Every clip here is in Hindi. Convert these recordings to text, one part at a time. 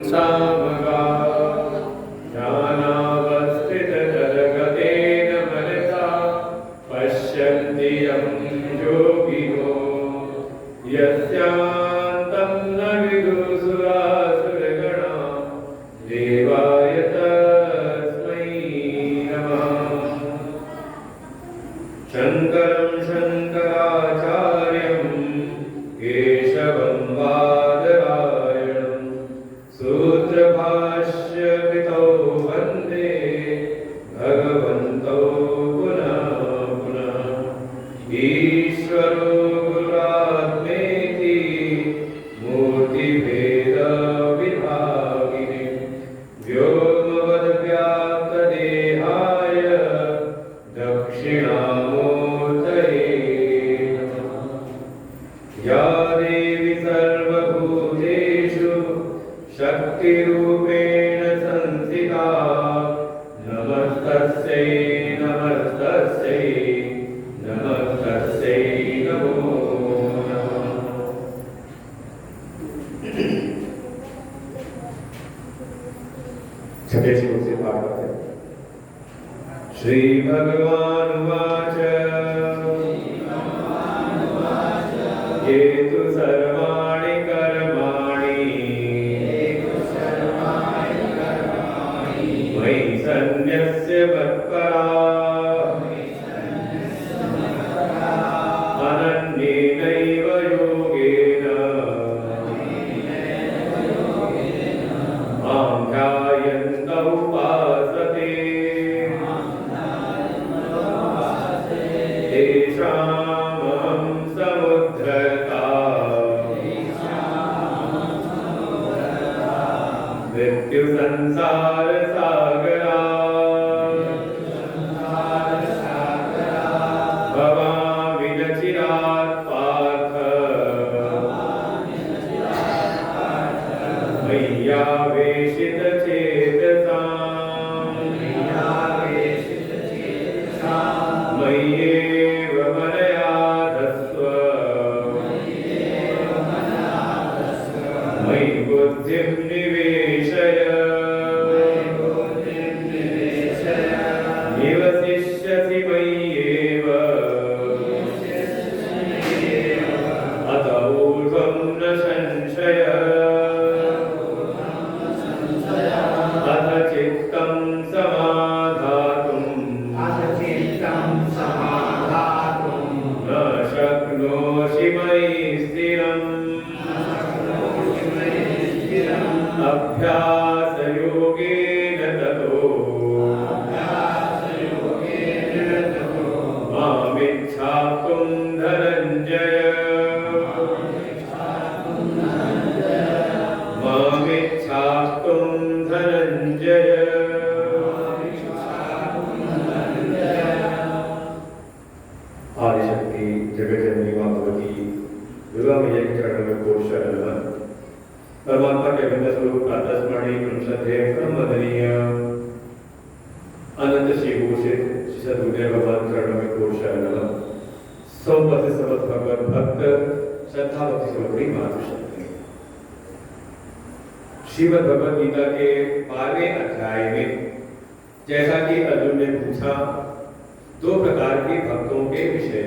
सामगा ज्ञानावस्थिततरगतेन मनसा पश्यन्ति यं योगिनो यस्यान्तं न विदुसुरासुरगणा देवाय तस्मै नमः। शङ्करं शङ्कराचार्यं केशवं बादरायणं सूत्रभाष्यकृतौ वन्दे भगवन्तौ पुनः पुनः। ईश्वरो गुरुरात्मेति मूर्तिभेदविभागिने व्योमवद्व्याप्तदेहाय दक्षिणामूर्तये नमः। या देवी सर्वभूतेषु शक्तिरूपेण संस्थिता नमस्तस्यै नमस्तस्यै नमस्तस्यै नमो नमः। छठे श्लोक से पाठ करते हैं। श्री भगवानुवाच ये तु सर्वाणि कर्माणि मयि सन्न्यस्य मत्परा अनन्येनैव योगेन मां ध्यायन्त उपासते तेषामहं समुद्धरता मृत्युसंसारसागरात् भवामि न चिरात् पार्थ मय्यावेशितचेतसाम् मय्येव मनया धत्स्व मयि बुद्धिं निवेशय निवसिष्यसि मय्येव अत ऊर्ध्वं न संशयः। अथ चित्तं समाधातुं न शक्नोषि मयि स्थिरम् अभ्यासयोगेन ततो मामिच्छाप्तुं धनञ्जय मामिच्छाप्तुं धनञ्जय। आदिशक्ति जगज्जननी मां भगवती दुर्गा मैया के चरणों में कोट शरण नमः। परमात्मा के अभिन्न स्वरूप प्रातः स्मरणीय क्रम श्रद्धेय क्रम वंदनीय अनंत श्री भूषित श्री सद्गुरुदेव भगवान चरणों में कोट शरण नमः। सौ पति समस्त भगवत भक्त श्रद्धा भक्ति से बड़ी मातृशक्ति। श्रीमद् भगवद गीता के 12वें अध्याय में जैसा कि अर्जुन ने पूछा दो प्रकार के भक्तों के विषय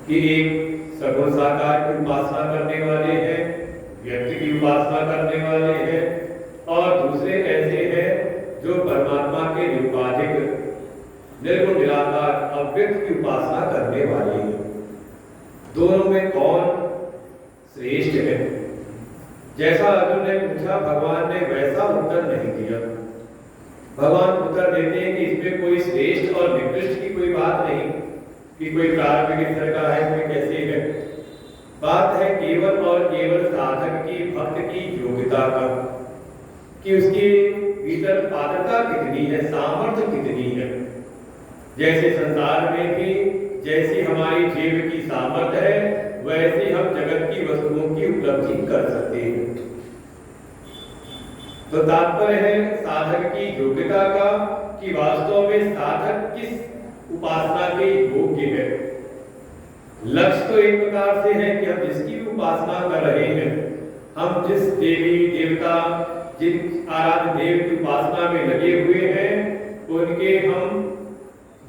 कि एक सगुण साकार की उपासना करने वाले हैं, व्यक्ति की उपासना करने वाले हैं, और दूसरे ऐसे हैं जो परमात्मा के निरुपाधिक निर्गुण निराकार अव्यक्त की उपासना करने वाले हैं। दोनों में कौन श्रेष्ठ है? जैसा अर्जुन ने पूछा भगवान ने वैसा उत्तर नहीं दिया। भगवान उत्तर देते हैं कि इसमें कोई श्रेष्ठ और निकृष्ट की कोई बात नहीं कि कोई प्रारंभिक स्तर का है, कोई कैसे है। बात है केवल और केवल साधक की, भक्त की योग्यता का, कि उसके भीतर पात्रता कितनी है, सामर्थ्य कितनी है। जैसे संसार में भी जैसी हमारी जीव की सामर्थ्य है वैसे हम जगत की वस्तुओं की उपलब्धि कर सकते हैं। तो तात्पर्य है साधक की योग्यता का कि वास्तव में साधक किस उपासना के योग्य है। लक्ष्य तो एक प्रकार से है कि हम जिसकी भी उपासना कर रहे हैं हम जिस देवी देवता जिन आराध्य देव की उपासना में लगे हुए हैं उनके हम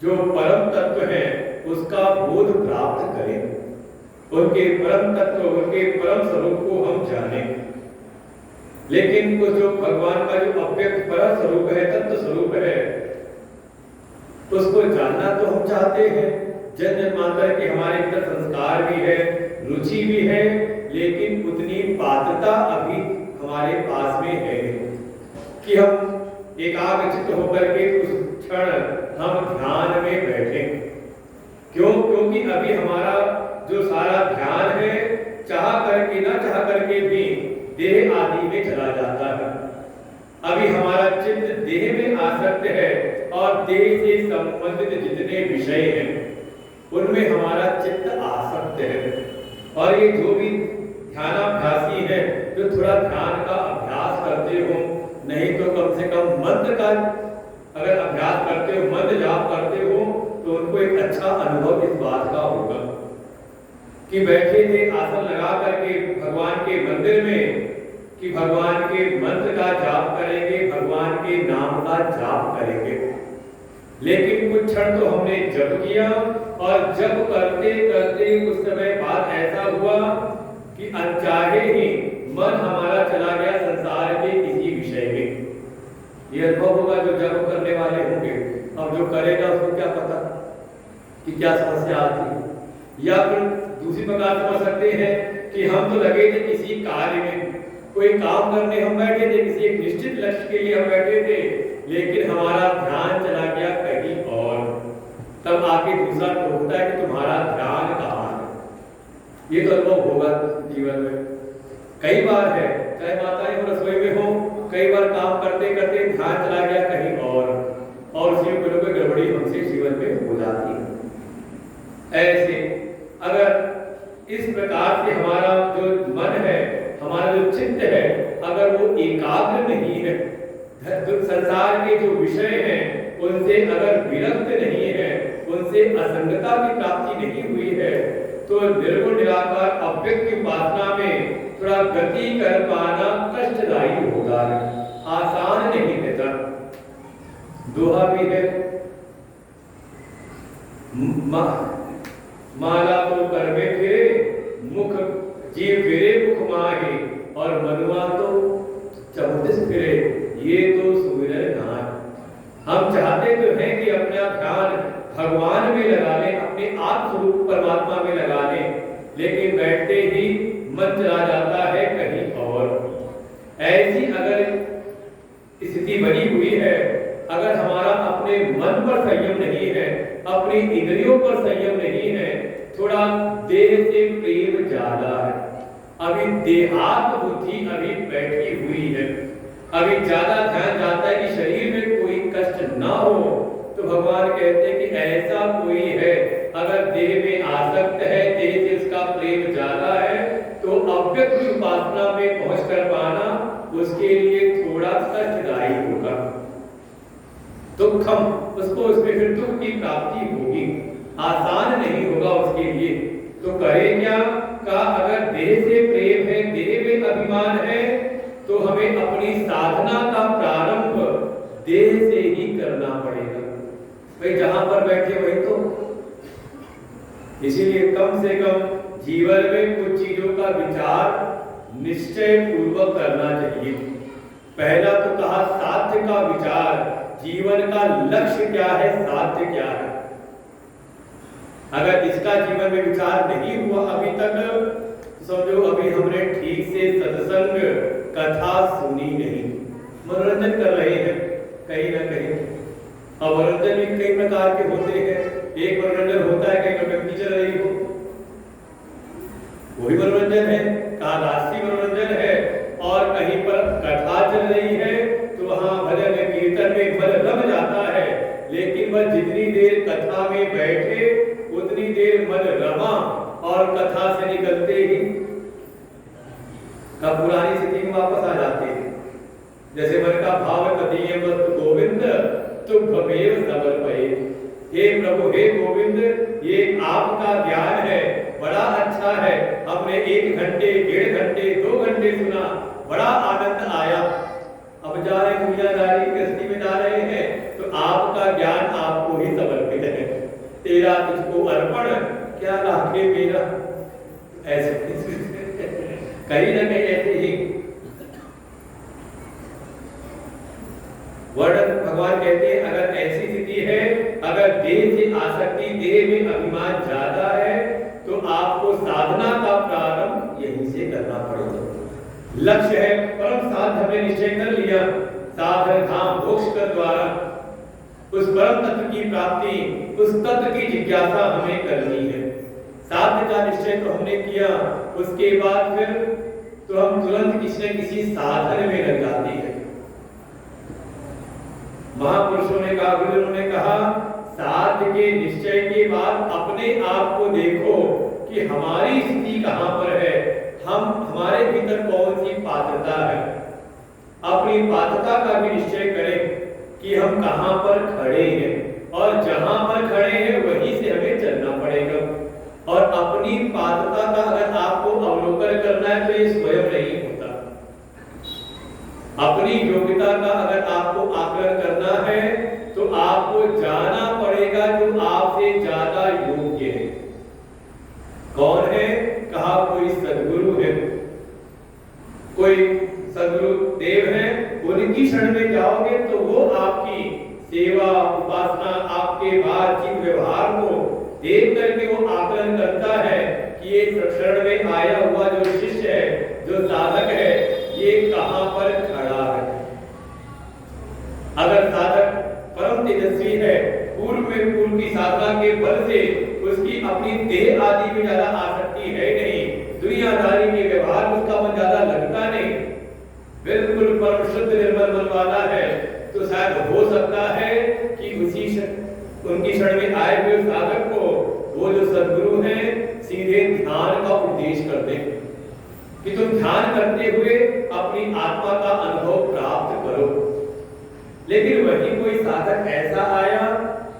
जो परम तत्व है उसका बोध प्राप्त करें, उनके परम तत्व उनके परम स्वरूप को हम जानें। लेकिन उस जो भगवान का जो अव्यक्त परम स्वरूप है, तत्व स्वरूप है, उसको जानना तो हम चाहते हैं। जन्म जन्मांतर के हमारे अंदर संस्कार भी है, रुचि भी है, लेकिन उतनी पात्रता अभी हमारे पास में है कि हम एकाग्रचित्त होकर के उस क्षण हम ध्यान में बैठें। क्यों? क्योंकि अभी हमारा जो सारा ध्यान है चाह करके ना चाह करके भी देह आदि में चला जाता है। अभी हमारा चित्त देह में आसक्त है और देह से संबंधित जितने विषय हैं उनमें हमारा चित्त आसक्त है। और ये जो भी ध्यानाभ्यासी है जो थोड़ा ध्यान का अभ्यास करते हो, नहीं तो कम से कम मंत्र का अगर अभ्यास करते हो, मंत्र जाप करते हो, तो उनको एक अच्छा अनुभव इस बात का होगा कि बैठे थे आसन लगा करके भगवान के मंदिर में कि भगवान के मंत्र का जाप करेंगे, भगवान के नाम का जाप करेंगे। लेकिन कुछ क्षण तो हमने जप किया और जप करते करते कुछ समय बाद ऐसा हुआ कि अनचाहे ही मन हमारा चला गया संसार के किसी विषय में। ये अनुभव होगा जो जप करने वाले होंगे। अब जो करेगा उसको क्या पता कि क्या समस्या आती। या फिर दूसरी प्रकार समझ सकते हैं कि हम तो लगे थे किसी कार्य में, कोई काम करने हम बैठे थे, किसी एक निश्चित लक्ष्य के लिए हम बैठे थे, लेकिन हमारा ध्यान चला गया कहीं और। तब आके दूसरा टोकता है कि तुम्हारा ध्यान कहाँ है। ये तो अनुभव होगा जीवन में कई बार है, चाहे माताएं हो रसोई में हो, कई बार काम करते करते ध्यान चला गया कहीं और उसी में कोई गड़बड़ी हमसे जीवन में हो जाती है। ऐसे अगर इस प्रकार से हमारा जो मन है, हमारा जो चित्त है, अगर वो एकाग्र नहीं है, संसार के जो विषय हैं उनसे अगर विरक्त नहीं है, उनसे असंगता की प्राप्ति नहीं हुई है, तो निर्गुण निराकार अव्यक्त की उपासना में थोड़ा गति कर पाना कष्टदायी होगा, आसान नहीं रहता। दोहा भी है, माला तो कर में फिरे मुख जीव फिरे मुख माहे, और मनुआ तो चौतीस फिरे ये तो सुमिरन नाम। हम चाहते तो हैं कि अपना ध्यान भगवान में लगा लें, अपने आत्म स्वरूप परमात्मा में लगा लें, लेकिन बैठते ही मन चला जाता है कहीं और। ऐसी अगर स्थिति बनी हुई है, अगर हमारा अपने मन पर संयम नहीं है, अपनी इंद्रियों पर संयम नहीं है, थोड़ा देह से प्रेम ज्यादा है, अभी देहात्म बुद्धि अभी बैठी हुई है, अभी ज्यादा ध्यान जाता है कि शरीर में कोई कष्ट ना हो, तो भगवान कहते हैं कि ऐसा कोई है अगर देह में आसक्त है, देह से उसका प्रेम ज्यादा है, तो अव्यक्त की उपासना में पहुंच कर पाना उसके लिए थोड़ा कष्टदायी होगा, दुखम, उसको उसमें फिर दुख की प्राप्ति होगी, आसान नहीं होगा उसके लिए। तो करे क्या? का अगर देह से प्रेम है, देह में अभिमान है, तो हमें अपनी साधना का प्रारंभ देह से ही करना पड़ेगा। भाई जहां पर बैठे वही तो, इसीलिए कम से कम जीवन में कुछ चीजों का विचार निश्चय पूर्वक करना चाहिए। पहला तो कहा साध्य का विचार, जीवन का लक्ष्य क्या है, साध्य क्या है। अगर इसका जीवन में विचार नहीं हुआ अभी तक, समझो अभी हमने ठीक से सत्संग कथा सुनी नहीं, मनोरंजन कर रहे हैं कहीं ना कहीं। अब मनोरंजन भी कई प्रकार के होते हैं, एक मनोरंजन होता है कहीं व्यक्ति चल रही हो, वही मनोरंजन है, कहा राष्ट्रीय मनोरंजन है, और कहीं पर कथा चल रही है तो वहां भजन कीर्तन में मन रम जाता है, लेकिन वह जितनी देर कथा में बैठे उतनी देर मन रमा, और कथा से निकलते ही का पुरानी स्थिति में वापस आ जाते हैं। जैसे मन का भाव कदीय वस्तु गोविंद तुभमेव समर्पये, हे प्रभु हे गोविंद, ये आपका ज्ञान है, बड़ा अच्छा है, हमने 1 घंटे 1.5 घंटे 2 घंटे सुना, बड़ा आनंद आया। अब जा रहे दुनियादारी गृहस्थी में जा रहे हैं तो आपका ज्ञान आपको ही समर्पित है। तेरा तुझको अर्पण, क्या लागे मेरा, ऐसे कहीं ना कहीं ऐसे ही वर्णन भगवान कहते हैं। अगर ऐसी स्थिति है, अगर देह से आसक्ति, देह में अभिमान ज्यादा है, तो आपको साधना का प्रारंभ यहीं से करना पड़ेगा। लक्ष्य है परम साध, हमने निश्चय कर लिया, साधन धाम मोक्ष कर द्वारा उस परम तत्व की प्राप्ति, उस तत्व की जिज्ञासा हमें करनी है। साध्य का निश्चय तो हमने किया, उसके बाद फिर तो हम तुरंत किसी न किसी साधन में लग जाते हैं। महापुरुषों ने कहा, गुरुओं ने कहा, साध्य के निश्चय के बाद अपने आप को देखो कि हमारी स्थिति कहां पर है, हम हमारे भीतर कौन सी पात्रता है। अपनी पात्रता का भी निश्चय करें कि हम कहां पर खड़े हैं, और जहां पर खड़े हैं वहीं से हमें चलना पड़ेगा। और अपनी पात्रता का अगर आपको अवलोकन करना है तो ये स्वयं नहीं होता। अपनी योग्यता का अगर आपको आकलन करना है तो आपको जाना पड़ेगा जो आपसे ज्यादा योग्य है। कौन है? कहा कोई सद्गुरु है, कोई सद्गुरु देव है, उनकी शरण में जाओगे तो वो आपकी सेवा उपासना, आपके बातचीत व्यवहार को देख करके वो आकलन करता है कि ये शरण में आया हुआ जो शिष्य है, जो साधक है, ये कहां पर खड़ा है। अगर साधक परम तेजस्वी है, पूर्व की साधना के बल से उसकी अपनी देह आदि में ज्यादा आसक्ति है नहीं, दुनियादारी के व्यवहार उसका मन ज्यादा लगता नहीं, बिल्कुल परम शुद्ध निर्मल मन वाला है, तो शायद हो सकता है कि उनकी शरण में आए हुए साधक को वो जो सद्गुरु हैं सीधे ध्यान का उपदेश कर दें कि तुम ध्यान करते हुए अपनी आत्मा का अनुभव प्राप्त करो। लेकिन वही कोई साधक ऐसा आया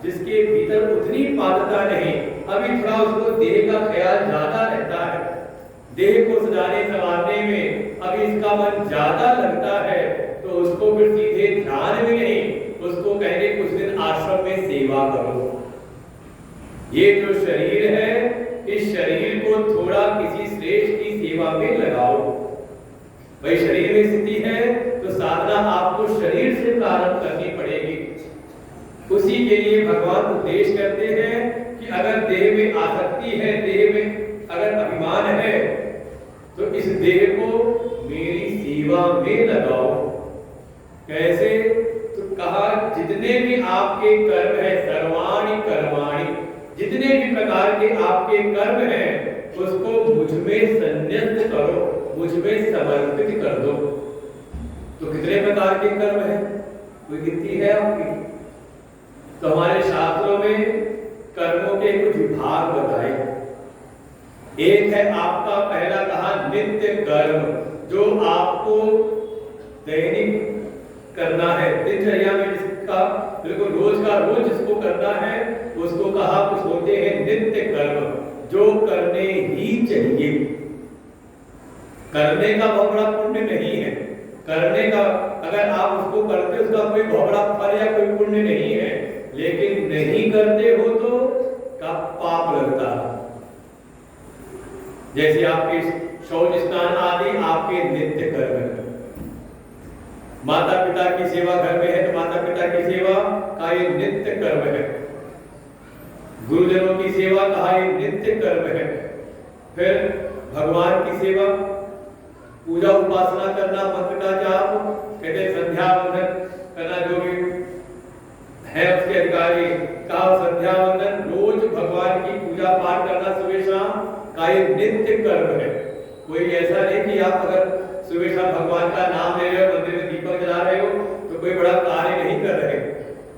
जिसके भीतर उतनी पात्रता नहीं, अभी थोड़ा उसको देह का ख्याल ज्यादा रहता है, देह को सजाने संवारने में अभी इसका मन ज्यादा लगता है, तो उसको फिर सीधे ध्यान में नहीं, उसको कहेंगे कुछ दिन आश्रम में सेवा करो। ये जो शरीर है, इस शरीर को थोड़ा किसी श्रेष्ठ की सेवा में लगाओ। भाई शरीर में स्थिति है तो साधना आपको शरीर से प्रारंभ करनी पड़ेगी। उसी के लिए भगवान उपदेश करते हैं कि अगर देह में आसक्ति है, देह में अगर अभिमान है, तो इस देह को मेरी सेवा में लगाओ। कैसे? तो कहा जितने भी आपके कर्म है, सर्वाणि कर्माणि, जितने भी प्रकार के आपके कर्म हैं उसको मुझ में संन्यस्त करो, मुझ में समर्पित कर दो। तो कितने प्रकार के कर्म हैं? कोई गिनती है आपकी? तो हमारे शास्त्रों में कर्मों के कुछ विभाग बताए। एक है आपका पहला कहा नित्य कर्म, जो आपको दैनिक करना है, दिनचर्या में जिसका बिल्कुल रोज का रोज जिसको करना है उसको कहा कुछ होते हैं नित्य कर्म, जो करने ही चाहिए। करने का बहुत बड़ा पुण्य नहीं है, करने का अगर आप उसको करते उसका कोई बहुत बड़ा फल या कोई पुण्य नहीं है, लेकिन नहीं करते हो तो का पाप लगता है। जैसे आपके शौच स्नान आदि आपके नित्य कर्म है। माता पिता की सेवा घर में है तो माता पिता की सेवा का ये नित्य कर्म है। गुरुजनों की सेवा का ये नित्य कर्म है। फिर भगवान की सेवा, पूजा उपासना करना, मंत्र का जाप, कहते संध्या वंदन करना, जो भी है उसके अधिकारी का संध्या वंदन, रोज भगवान की पूजा पाठ करना सुबह शाम का ये नित्य कर्म है। कोई ऐसा नहीं कि आप अगर सुबह शाम भगवान का नाम ले रहे हो, मंदिर में दीपक जला रहे हो तो कोई बड़ा कार्य नहीं कर रहे।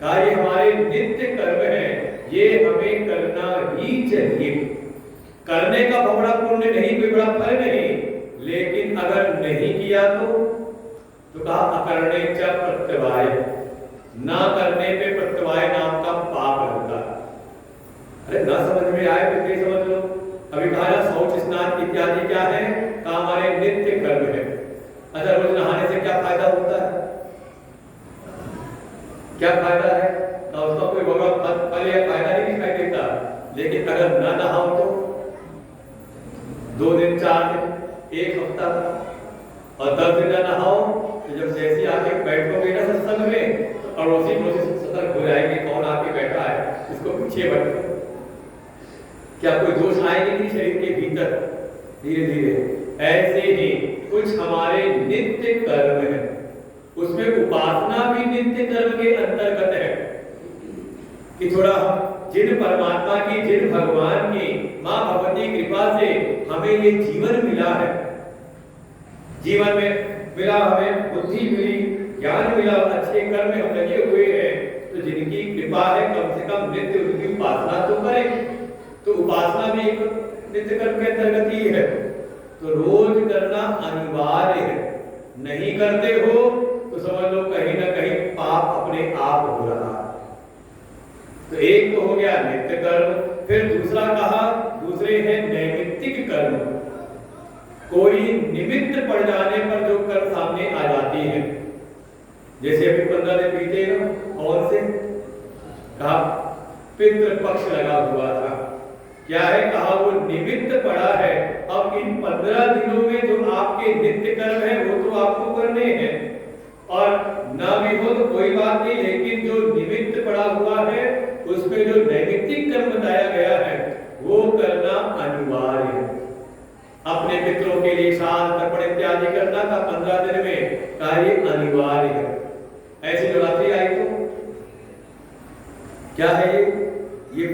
कार्य हमारे नित्य कर्म है, ये हमें करना ही चाहिए। करने का बहुत बड़ा पुण्य नहीं, कोई बड़ा फल नहीं, लेकिन अगर नहीं किया तो कहा अकरणे च प्रत्यवाय, ना करने पे प्रत्यवाय नाम का पाप लगता है। अरे ना समझ में आए तो क्या समझ लो, अभी कहा शौच स्नान इत्यादि क्या है, का हमारे नित्य कर्म है। अच्छा, रोज नहाने से क्या फायदा होता है, क्या फायदा है? ना उसका कोई बड़ा फल या फायदा नहीं दिखाई देता। लेकिन अगर न नहाओ तो 2 दिन 4 दिन 1 हफ्ता और 10 दिन न नहाओ तो जब जैसी आके बैठोगे ना सत्संग में तो अड़ोसी पड़ोसी सतर्क हो जाएंगे, कौन आके बैठा है, इसको पीछे बैठो। क्या कोई दोष आएंगे नहीं शरीर के भीतर? धीरे धीरे ऐसे ही कुछ हमारे नित्य कर्म है, उसमें उपासना भी नित्य कर्म के अंतर्गत है कि थोड़ा हम जिन परमात्मा की, जिन भगवान की मां भगवती कृपा से हमें ये जीवन मिला है, जीवन में मिला, हमें बुद्धि मिली, ज्ञान मिला, अच्छे कर्म में हम लगे हुए हैं, तो जिनकी कृपा है कम से कम नित्य उनकी उपासना तो करें। तो उपासना भी एक नित्य कर्म के अंतर्गत ही है, तो रोज करना अनिवार्य है। नहीं करते हो तो समझ लो कहीं ना कहीं पाप अपने आप हो रहा है। तो एक तो हो गया नित्य कर्म, फिर दूसरा कहा, दूसरे है नैमित्तिक कर्म। कोई निमित्त पड़ जाने पर जो कर्म सामने आ जाती है, जैसे अभी 15 दिन बीते ना, और से कहा पितृ पक्ष लगा हुआ था, क्या है कहा वो निमित्त पड़ा है। अब इन 15 दिनों में जो आपके नित्य कर्म है वो तो आपको करने हैं, और ना भी हो तो कोई बात नहीं, लेकिन जो निमित्त पड़ा हुआ है उसमें जो नैमित्तिक कर्म बताया गया है वो करना अनिवार्य है। अपने पितरों के लिए श्राद्ध तर्पण इत्यादि करना था 15 दिन में, कार्य अनिवार्य है। ऐसी नवरात्रि आई तो क्या है ये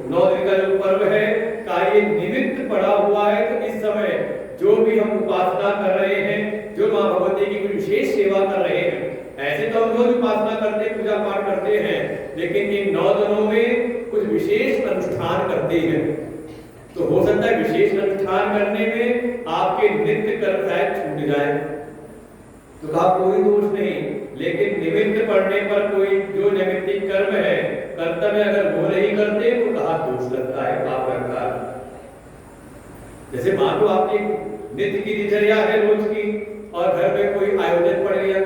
9 दिन का जो पर्व है, कार्य निमित्त पड़ा हुआ है। तो इस समय जो भी हम उपासना कर रहे हैं, जो मां भगवती की कुछ विशेष सेवा कर रहे हैं, ऐसे तो हम रोज उपासना करते, पूजा पाठ करते हैं, लेकिन इन 9 दिनों में कुछ विशेष अनुष्ठान करते हैं। तो हो सकता है विशेष अनुष्ठान करने में आपके नित्य कर्म शायद छूट जाए, तो कहा कोई दोष नहीं, लेकिन निमित्त पड़ने पर कोई जो नैमित्तिक कर्म है, कर्तव्य अगर वो नहीं करते तो कहा दोष लगता है, पाप लगता है। जैसे मान लो आपकी नित्य की दिनचर्या है रोज की, और घर में कोई आयोजन पड़ गया,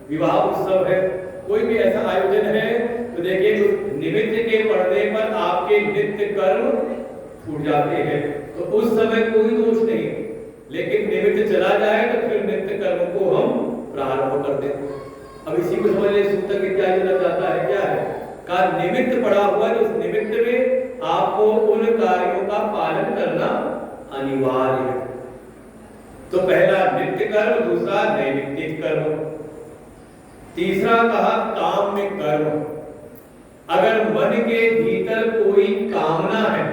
विवाह उत्सव है, कोई भी ऐसा आयोजन है, तो देखिए निमित्त के पड़ने पर आपके नित्य कर्म छूट जाते हैं, तो उस समय कोई दोष नहीं। लेकिन निमित्त चला जाए तो फिर नित्य कर्म को हम प्रारंभ कर दें। अब इसी को समझ ले, सूत्र इत्यादि लग जाता है, क्या है का निमित्त पड़ा हुआ है, उस निमित्त में आपको उन कार्यों का पालन करना अनिवार्य है। तो पहला नित्य कर्म, दूसरा नैमित्तिक कर्म, तीसरा कहा काम में कर्म। अगर मन के भीतर कोई कामना है,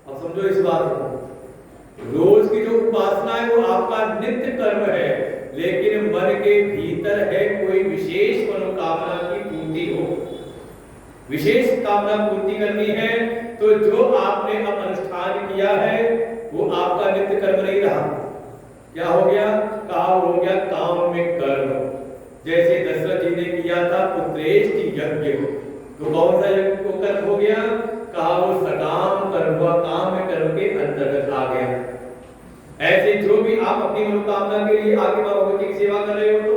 अब समझो इस बात को, रोज की जो उपासना है वो आपका नित्य कर्म है, लेकिन मन के भीतर है कोई विशेष मनोकामना की पूर्ति हो, विशेष कामना पूर्ति करनी है, तो जो आपने अब अनुष्ठान किया है वो आपका नित्य कर्म नहीं रहा, क्या हो गया, कहा हो गया काम में कर्म। जैसे दशरथ जी ने किया था पुत्रेष्टि यज्ञ, तो कौन सा यज्ञ को कर्म हो गया, कहा वो सकाम कर्म हुआ, काम में कर्म के अंतर्गत आ गया। ऐसे जो भी आप अपनी मनोकामना के लिए आगे मां भगवती की सेवा कर रहे हो, तो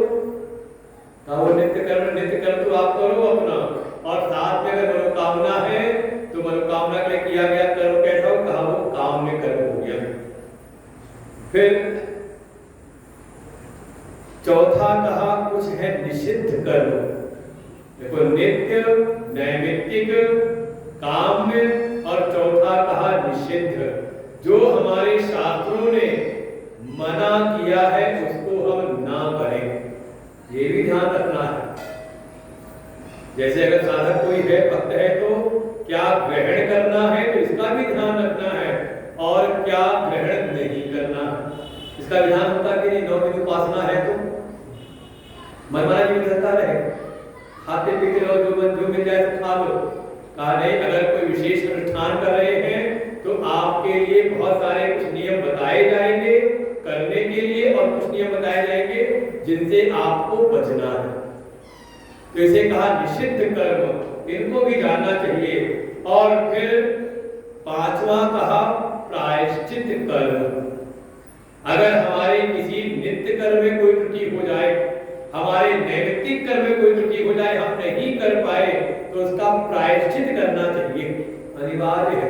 कहा वो नित्य कर्म तो आप करो अपना, और साथ में अगर मनोकामना है तो मनोकामना के लिए किया गया कर्म कैसा हो, कहा वो काम में कर्म हो गया। फिर चौथा कहा कुछ है निषिद्ध कर्म। देखो नित्य, नैमित्तिक, काम्य और चौथा कहा निषिद्ध। जो हमारे शास्त्रों ने मना किया है उसको हम ना करें, ये भी ध्यान रखना है। जैसे अगर साधक कोई है, भक्त है, तो क्या ग्रहण करना है तो इसका भी ध्यान रखना है, और क्या ग्रहण नहीं करना है इसका ध्यान होता कि नहीं। 9 दिन उपासना है तो मनमाना जीवन रहता रहे, खाते पीते रहो, जो मिल जाए तो खा लो। कहा नहीं, अगर कोई विशेष अनुष्ठान कर रहे हैं तो आपके लिए बहुत सारे कुछ नियम बताए जाएंगे करने के लिए, और कुछ नियम बताए जाएंगे जिनसे आपको बचना है। तो इसे कहा निषिद्ध कर्म, इनको भी जानना चाहिए। और फिर पांचवा कहा प्रायश्चित कर्म। अगर हमारे किसी नित्य कर्म में कोई त्रुटि हो जाए, हमारे नैमित्तिक कर्म में कोई त्रुटि हो जाए, हम नहीं कर पाए, तो उसका प्रायश्चित करना चाहिए, अनिवार्य है।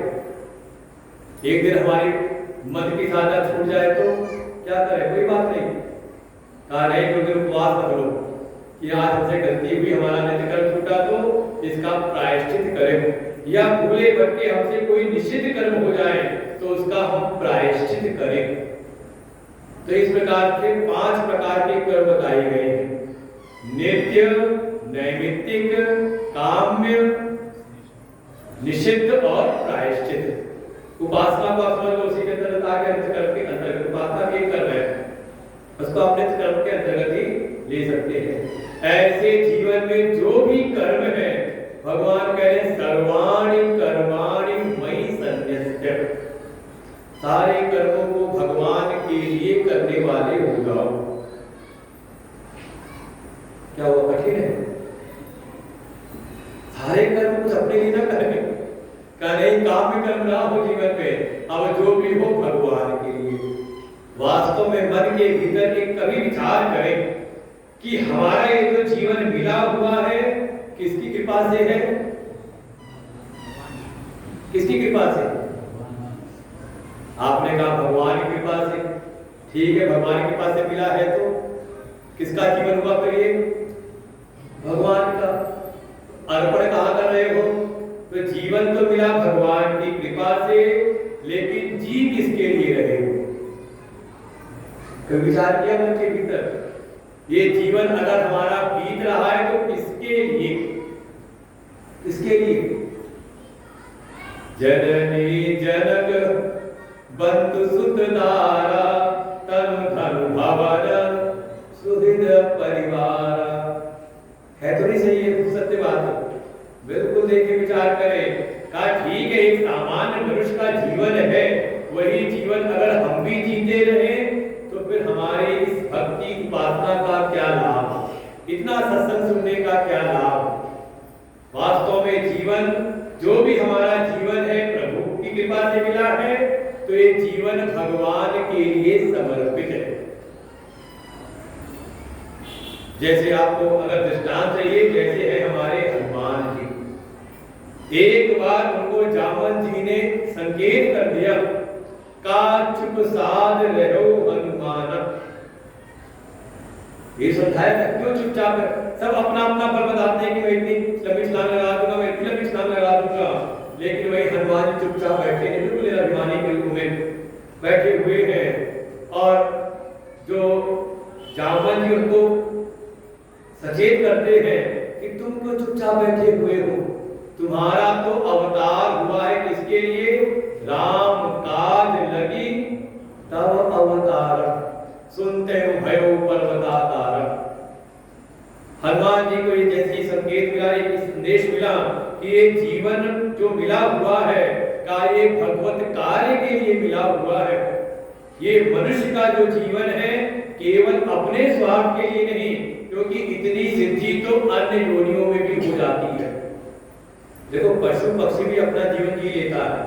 एक दिन हमारी मन की साधना छूट जाए तो क्या करें, कोई बात नहीं, कहा नहीं तो फिर उपवास रख लो कि आज हमसे गलती हुई, हमारा नित्य कर्म छूटा तो इसका प्रायश्चित करें, या भूले भटके हमसे कोई निषिद्ध कर्म हो जाए तो उसका हम प्रायश्चित करें। तो इस प्रकार के 5 प्रकार के कर्म बताए गए हैं, नित्य, नैमित्तिक, काम्य, निषिद्ध और प्रायश्चित। उपासना को आप समझ लो, उसी के अंतर्गत आ गया, नित्य कर्म के अंतर्गत उपासना के कर्म है, उसको आप नित्य कर्म के अंतर्गत ही ले सकते हैं। ऐसे जीवन में जो भी कर्म है, भगवान कह रहे हैं सर्वाणि कर्माणि मयि सन्न्यस्य, सारे कर्मों को भगवान के लिए करने वाले हो जाओ। क्या वो कठिन है? सारे कर्म कुछ अपने लिए ना करें, नहीं काम में कर्म ना हो जीवन में, अब जो भी हो भगवान के लिए। वास्तव में मन के भीतर एक कभी विचार करें कि हमारा ये जो जीवन मिला हुआ है किसकी कृपा से है, किसकी कृपा से? आपने कहा भगवान की कृपा से, ठीक है, भगवान की कृपा से मिला है तो किसका जीवन हुआ फिर ये? भगवान का। अर्पण कहां कर रहे हो? तो जीवन तो मिला भगवान की कृपा से, लेकिन जी किसके लिए रहे हो? कभी विचार किया मन के भीतर? ये जीवन अगर हमारा बीत रहा है तो किसके लिए? किसके लिए? जननी जनक बंधु सुत दारा तनु धनु भवन सुहृद परिवार। है तो नहीं सही है? सत्य बात है, बिल्कुल देखिए, विचार करें। कहा ठीक है, एक सामान्य मनुष्य का जीवन है, वही जीवन अगर हम भी जीते रहे तो फिर हमारे इस भक्ति उपासना का क्या लाभ, इतना सत्संग सुनने का क्या लाभ? वास्तव में जीवन, जो भी हमारा जीवन है प्रभु की कृपा से मिला है, तो ये जीवन भगवान के लिए समर्पित है। जैसे आपको अगर दृष्टांत चाहिए, जैसे है हमारे हनुमान जी, एक बार उनको जामन जी ने संकेत कर दिया, का चुप साध रहो हनुमान। ये समझाया था, क्यों चुपचाप है? सब अपना अपना बल बताते हैं कि मैं इतनी लंबी छलांग लगा दूंगा, मैं इतनी लंबी छलांग लगा दूंगा, लेकिन वही हनुमान जी चुपचाप बैठे हैं, बिल्कुल अभिमानी के रूप में बैठे हुए हैं। और जो जामन जी उनको सचेत करते हैं कि तुम क्यों चुपचाप बैठे हुए हो, तुम्हारा तो अवतार हुआ है किसके लिए? राम काज लगी तब अवतार, सुनते हो भयो पर्वताकार। हनुमान जी को ये जैसी संकेत मिला, एक संदेश मिला कि ये जीवन जो मिला हुआ है का ये भगवत कार्य के लिए मिला हुआ है। ये मनुष्य का जो जीवन है केवल अपने स्वार्थ के लिए नहीं, क्योंकि इतनी सिद्धि तो अन्य योनियों में भी हो जाती है। देखो, पशु पक्षी भी अपना जीवन जी लेता है,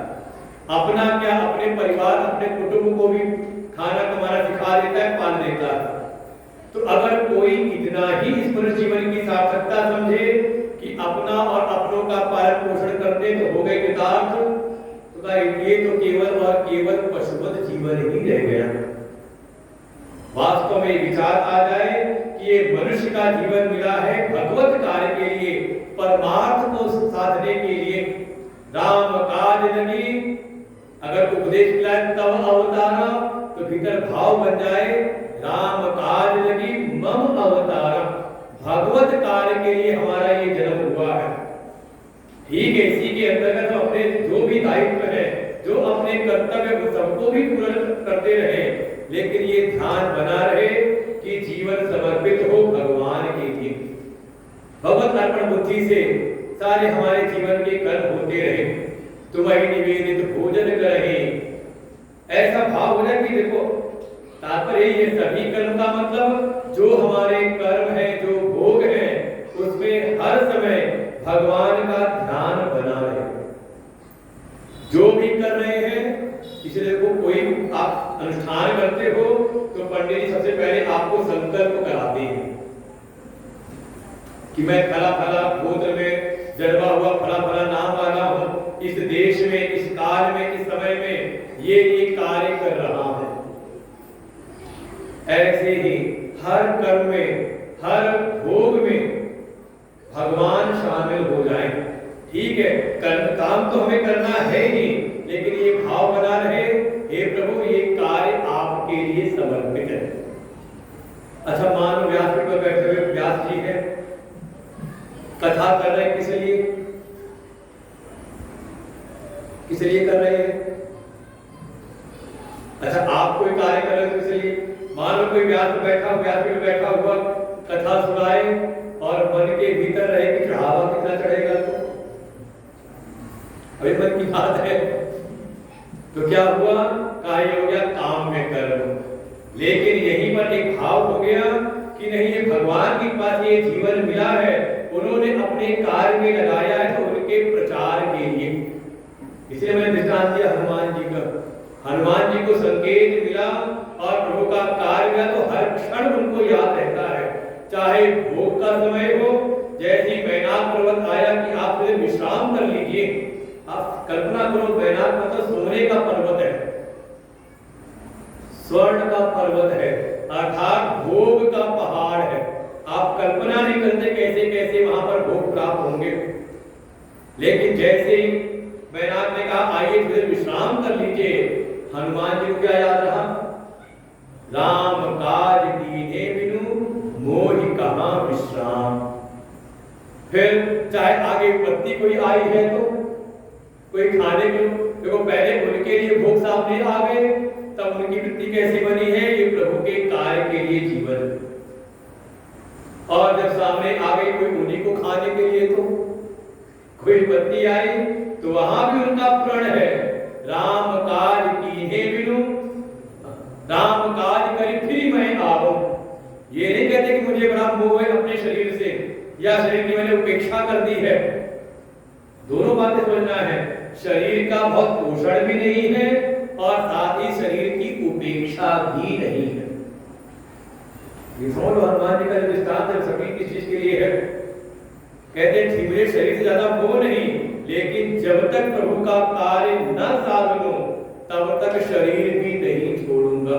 अपना क्या, अपने परिवार, अपने कुटुंब को भी खाना कमाना सिखा देता है, पाल देता है। तो अगर कोई इतना ही इस मनुष्य जीवन की सार्थकता समझे कि अपना और अपनों का पालन पोषण करते तो हो गए कृतार्थ, तो ये तो केवल और केवल पशुवत जीवन ही रह गया। वास्तव में विचार आ जाए कि ये मनुष्य का जीवन मिला है भगवत कार्य के लिए, परमार्थ को साधने के लिए। राम काज लगी, अगर उपदेश मिला तब अवतारा, तो भीतर भाव बन जाए राम काज लगी मम अवतार, भगवत कार्य के लिए हमारा ये जन्म हुआ है। ठीक है, इसी के अंतर्गत हम अपने जो भी दायित्व है, जो अपने कर्तव्य सबको भी पूर्ण करते रहे, लेकिन ये ध्यान बना रहे कि जीवन समर्पित हो भगवान के लिए। भगवत अर्पण बुद्धि से सारे हमारे जीवन के कर्म होते रहे। तुम्हें निवेदित भोजन करहे, ऐसा भाव हो जाए कि देखो, तात्पर्य ये सभी कर्म का मतलब जो हमारे कर्म है, जो भोग है, उसमें हर समय भगवान का ध्यान बना रहे। जो भी कर रहे हैं, इसलिए कि मैं फला फला गोत्र में जन्मा हुआ फला फला नाम वाला हूं, इस देश में, इस काल में, इस समय में ये कार्य कर रहा हूं। ऐसे ही हर कर्म में, हर भोग में भगवान शामिल हो जाए। ठीक है, काम तो हमें करना है ही, लेकिन ये भाव बना रहे, हे प्रभु ये कार्य आपके लिए समर्पित है। अच्छा, मान लो व्यासपीठ पर बैठे हुए व्यास जी है, कथा कर रहे हैं, किस लिए, किस लिए कर रहे हैं? अच्छा, आप कोई कार्य कर रहे हो किस लिए? मान लो कोई व्यास पे बैठा हुआ कथा सुनाए और मन के भीतर रहे कि चढ़ावा कितना चढ़ेगा, तो अभी मन की बात है, तो क्या हुआ, कार्य हो गया काम में कर्म। लेकिन यहीं पर एक भाव हो गया कि नहीं, ये भगवान के पास ये जीवन मिला है, उन्होंने अपने कार्य में लगाया है, तो उनके प्रचार के लिए। इसलिए मैंने दृष्टांत दिया हनुमान जी का। हनुमान जी को संकेत मिला और प्रभु का कार्य मिला, तो हर क्षण उनको याद रहता है, चाहे भोग का समय हो, जैसे बैनाथ पर्वत आया कि आप विश्राम कर लीजिए। आप कल्पना करो, बैनाथ मतलब सोने का पर्वत है, स्वर्ण का पर्वत है, अर्थात भोग का पहाड़ है। आप कल्पना नहीं करते कैसे कैसे वहां पर भोग प्राप्त होंगे। लेकिन जैसे ही बैनाथ ने कहा आइए थोड़े विश्राम कर लीजिए, हनुमान जी को क्या याद रहा, राम काज कीन्हे बिनु मोहि कहां विश्राम। फिर चाहे आगे विपत्ति कोई आई है, तो कोई खाने को, देखो पहले उनके लिए भोग सामने आ गए, तब उनकी वृत्ति कैसी बनी है, ये प्रभु के कार्य के लिए जीवन। और जब सामने आ गई कोई उन्हीं को खाने के लिए, तो कोई विपत्ति आई, तो वहां भी उनका प्रण है, राम काज कीन्हे बिनु, राम काज करी फिर मैं आऊं। ये नहीं कहते कि मुझे बड़ा मोह है अपने शरीर से, या शरीर की मैंने उपेक्षा कर दी है। दोनों बातें समझना है, शरीर का बहुत पोषण भी नहीं है और साथ ही शरीर की उपेक्षा भी नहीं है। ये समझ लो, हनुमान जी का दृष्टांत है सभी किस चीज के लिए है। कहते हैं ठीक, मेरे शरीर से ज्यादा मोह नहीं, लेकिन जब तक प्रभु का कार्य न साध लूं, तब तक शरीर भी नहीं छोड़ूंगा।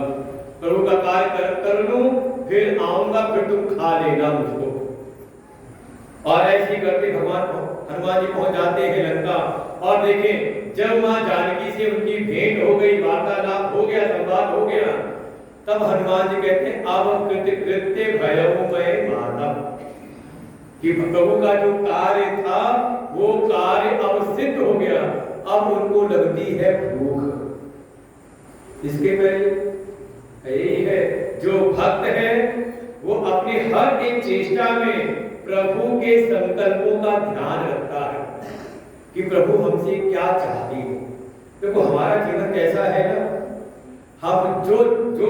प्रभु का कार्य कर लूं, फिर आऊंगा, फिर तुम खा लेना मुझको। और ऐसे ही करके भगवान हनुमान जी पहुंच जाते हैं लंका। और देखें, जब मां जानकी से उनकी भेंट हो गई, वार्तालाप हो गया, संवाद हो गया, तब हनुमान जी कहते हैं अब कृत्य भयऊ मैं माता, कि प्रभु का जो कार्य था वो कार्य अब सिद्ध हो गया, अब उनको लगती है भूख। इसके पहले यही है, जो भक्त है वो अपनी हर एक चेष्टा में प्रभु के संकल्पों का ध्यान रखता है कि प्रभु हमसे क्या चाहते हो। देखो हमारा जीवन कैसा है ना, हम जो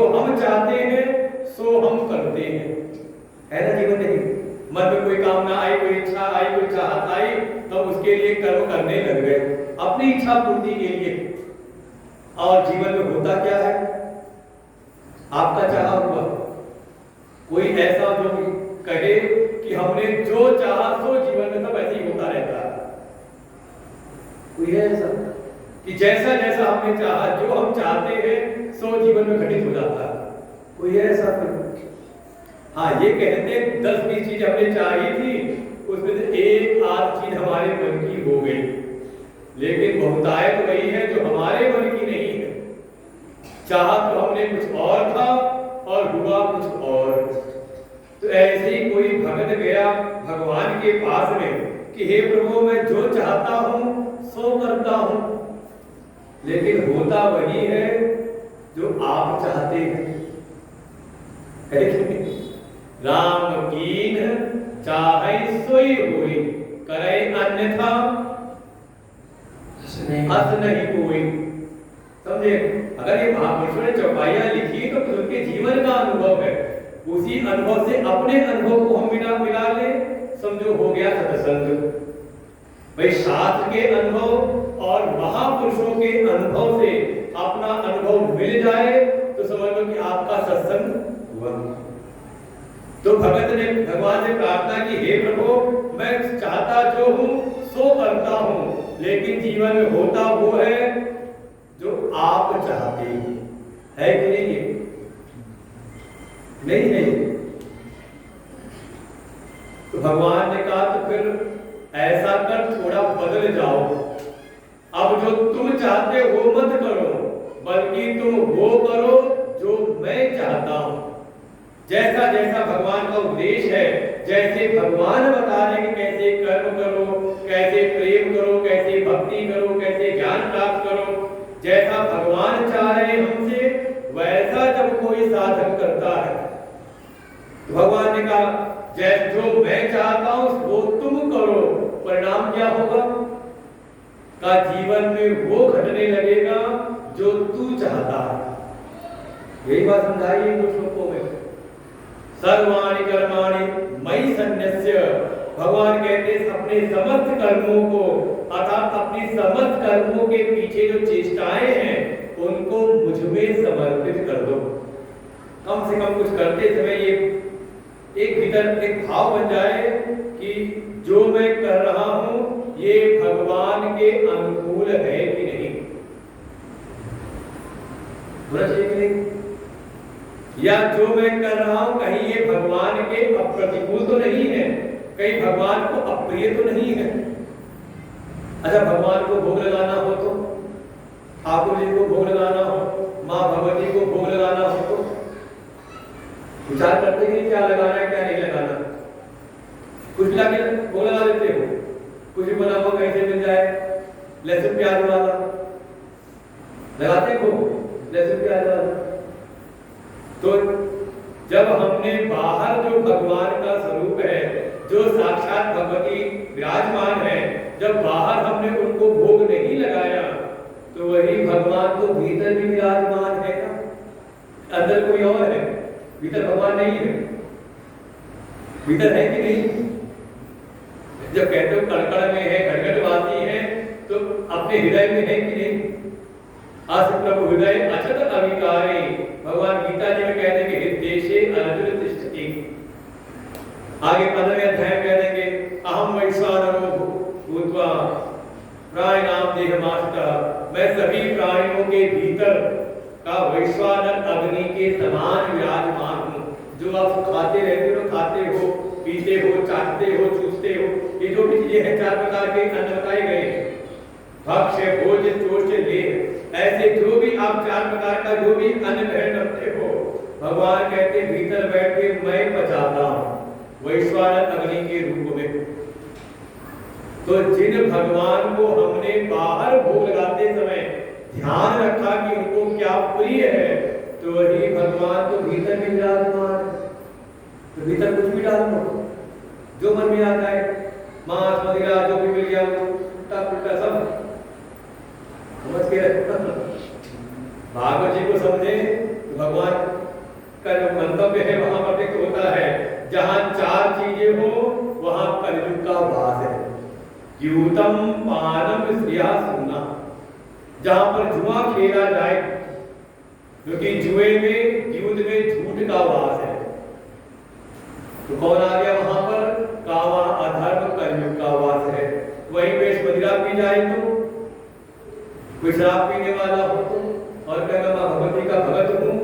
हम चाहते हैं सो हम करते हैं, है ना जीवन। नहीं, मन में कोई कामना आई, कोई इच्छा आई, कोई चाहत आई, तो उसके लिए कर्म करने लग गए अपनी इच्छा पूर्ति के लिए। और जीवन में होता क्या है, आपका चाहा हुआ कोई ऐसा जो कहे कि हमने जो चाहा सो जीवन में सब ऐसे ही होता रहता है। कोई है ऐसा कि जैसा जैसा हमने चाहा, जो हम चाहते हैं सो जीवन में घटित हो जाता है? कोई है ऐसा? हाँ, ये कहते 10-20 चीज हमने चाही थी, उसमें से एक आध चीज हमारे मन की हो गई, लेकिन बहुतायत वही है जो हमारे मन की नहीं है। चाहा तो हमने कुछ और था और हुआ कुछ और। तो ऐसे ही कोई भक्त गया भगवान के पास में कि हे प्रभु मैं जो चाहता हूं सो करता हूं, लेकिन होता वही है जो आप चाहते हैं। राम कीन चाहे सोई होई, करे अन्यथा हस नहीं कोई। समझे? अगर ये महापुरुषों ने चौपाइयां लिखी तो उनके जीवन का अनुभव है, उसी अनुभव से अपने अनुभव को हम मिला ले, समझो हो गया सत्संग। भाई शास्त्र के अनुभव और महापुरुषों के अनुभव से अपना अनुभव मिल जाए तो समझ लो कि आपका सत्संग हुआ। तो भगत ने भगवान से प्रार्थना की, हे प्रभु लेकिन जीवन में होता वो है जो आप चाहते है कि नहीं? नहीं नहीं। तो भगवान ने कहा तो फिर ऐसा कर, थोड़ा बदल जाओ। अब जो तुम चाहते हो मत करो, बल्कि तुम वो करो जो मैं चाहता हूं। जैसा जैसा भगवान का उपदेश है, जैसे भगवान बता रहे कि कैसे कर्म करो, कैसे प्रेम करो, कैसे भक्ति करो, कैसे ज्ञान प्राप्त करो, जैसा भगवान चाह रहे हमसे, वैसा जब कोई साधक करता है तो भगवान ने कहा जैसे जो मैं चाहता हूं वो तुम करो, परिणाम क्या होगा? का जीवन में वो घटने लगेगा जो तू चाहता है। यही बात समझाई है कुछ लोगों में। सर्वाणि कर्माणि मयि सन्न्यस्य, भगवान कहते हैं अपने समस्त कर्मों को, अर्थात अपनी समस्त कर्मों के पीछे जो चेष्टाएं हैं उनको मुझ में समर्पित कर दो। कम से कम कुछ करते समय ये एक भीतर एक भाव बन जाए कि जो मैं कर रहा हूं ये भगवान के अनुकूल है कि नहीं। होना चाहिए कि नहीं? या जो मैं कर रहा हूं कहीं ये भगवान के अप्रतिकूल तो नहीं है, कहीं भगवान को अप्रिय तो नहीं है। अच्छा, भगवान को भोग लगाना हो तो, ठाकुर जी को भोग लगाना हो, माँ भगवती को भोग लगाना हो तो विचार करते हैं क्या लगाना है क्या नहीं लगाना। कुछ भी लाके भोग लगा देते हो, कुछ भी बना हुआ कहीं से मिल जाए, लहसुन प्याज वाला लगाते हो, लहसुन प्याज वाला। तो जब हमने बाहर जो भगवान का स्वरूप है, जो साक्षात भगवती विराजमान है, जब बाहर हमने उनको भोग नहीं लगाया तो वही भगवान तो भीतर भी विराजमान है ना। अंदर कोई और है, भीतर भगवान नहीं है। भीतर है कि नहीं? जब कहते हो कड़कड़ में है, घटघटवासी है, तो अपने हृदय में है कि नहीं? अस प्रभु हृदय अचत अविकारी, भगवान गीता जी में कहते हैं कि हृदयेशे अर्जुन तिष्ठति। आगे 15वें अध्याय में कह देंगे अहम वैश्वानरो भूत्वा प्राणिनाम देहमाश्रितः, मैं सभी प्राणियों के भीतर का वैश्वानर अग्नि के समान विराजमान हूँ। जो आप खाते रहते हो, खाते हो, पीते हो, चाटते हो, चूसते हो, ये जो भी चीजें हैं 4 प्रकार के अन्न बताए गए, भक्ष्य भोज चोष्य लेह, ऐसे जो भी आप 4 प्रकार का जो भी अन्न ग्रहण करते हो, भगवान कहते भीतर बैठ के मैं पचाता हूँ वैश्वानर अग्नि के रूप में। तो जिन भगवान को हमने बाहर भोग लगाते समय ध्यान रखा कि उनको क्या प्रिय है, तो वही भगवान तो भीतर भी विराजमान है। तो भीतर कुछ भी डाल दो जो मन में आता है, मांस मदिरा जो भी मिल गया उल्टा पुल्टा सब समझ के भागवत जी को समझे तो भगवान का जो मंतव्य है वहां पर व्यक्त होता है, जहां 4 चीजें हो वहां कलयुग का वास है। युतम पानम स्त्रिया सुनना, जहां पर जुआ खेला जाए, क्योंकि जुए में युद्ध में झूठ का वास है। तो कौन आ गया वहां पर? कामा अधर्म कलयुग का वास है। वहीं पे मदिरा पी जाए तो, कोई शराब पीने वाला हो तो, और कहना मां भगवती का भगत हूं,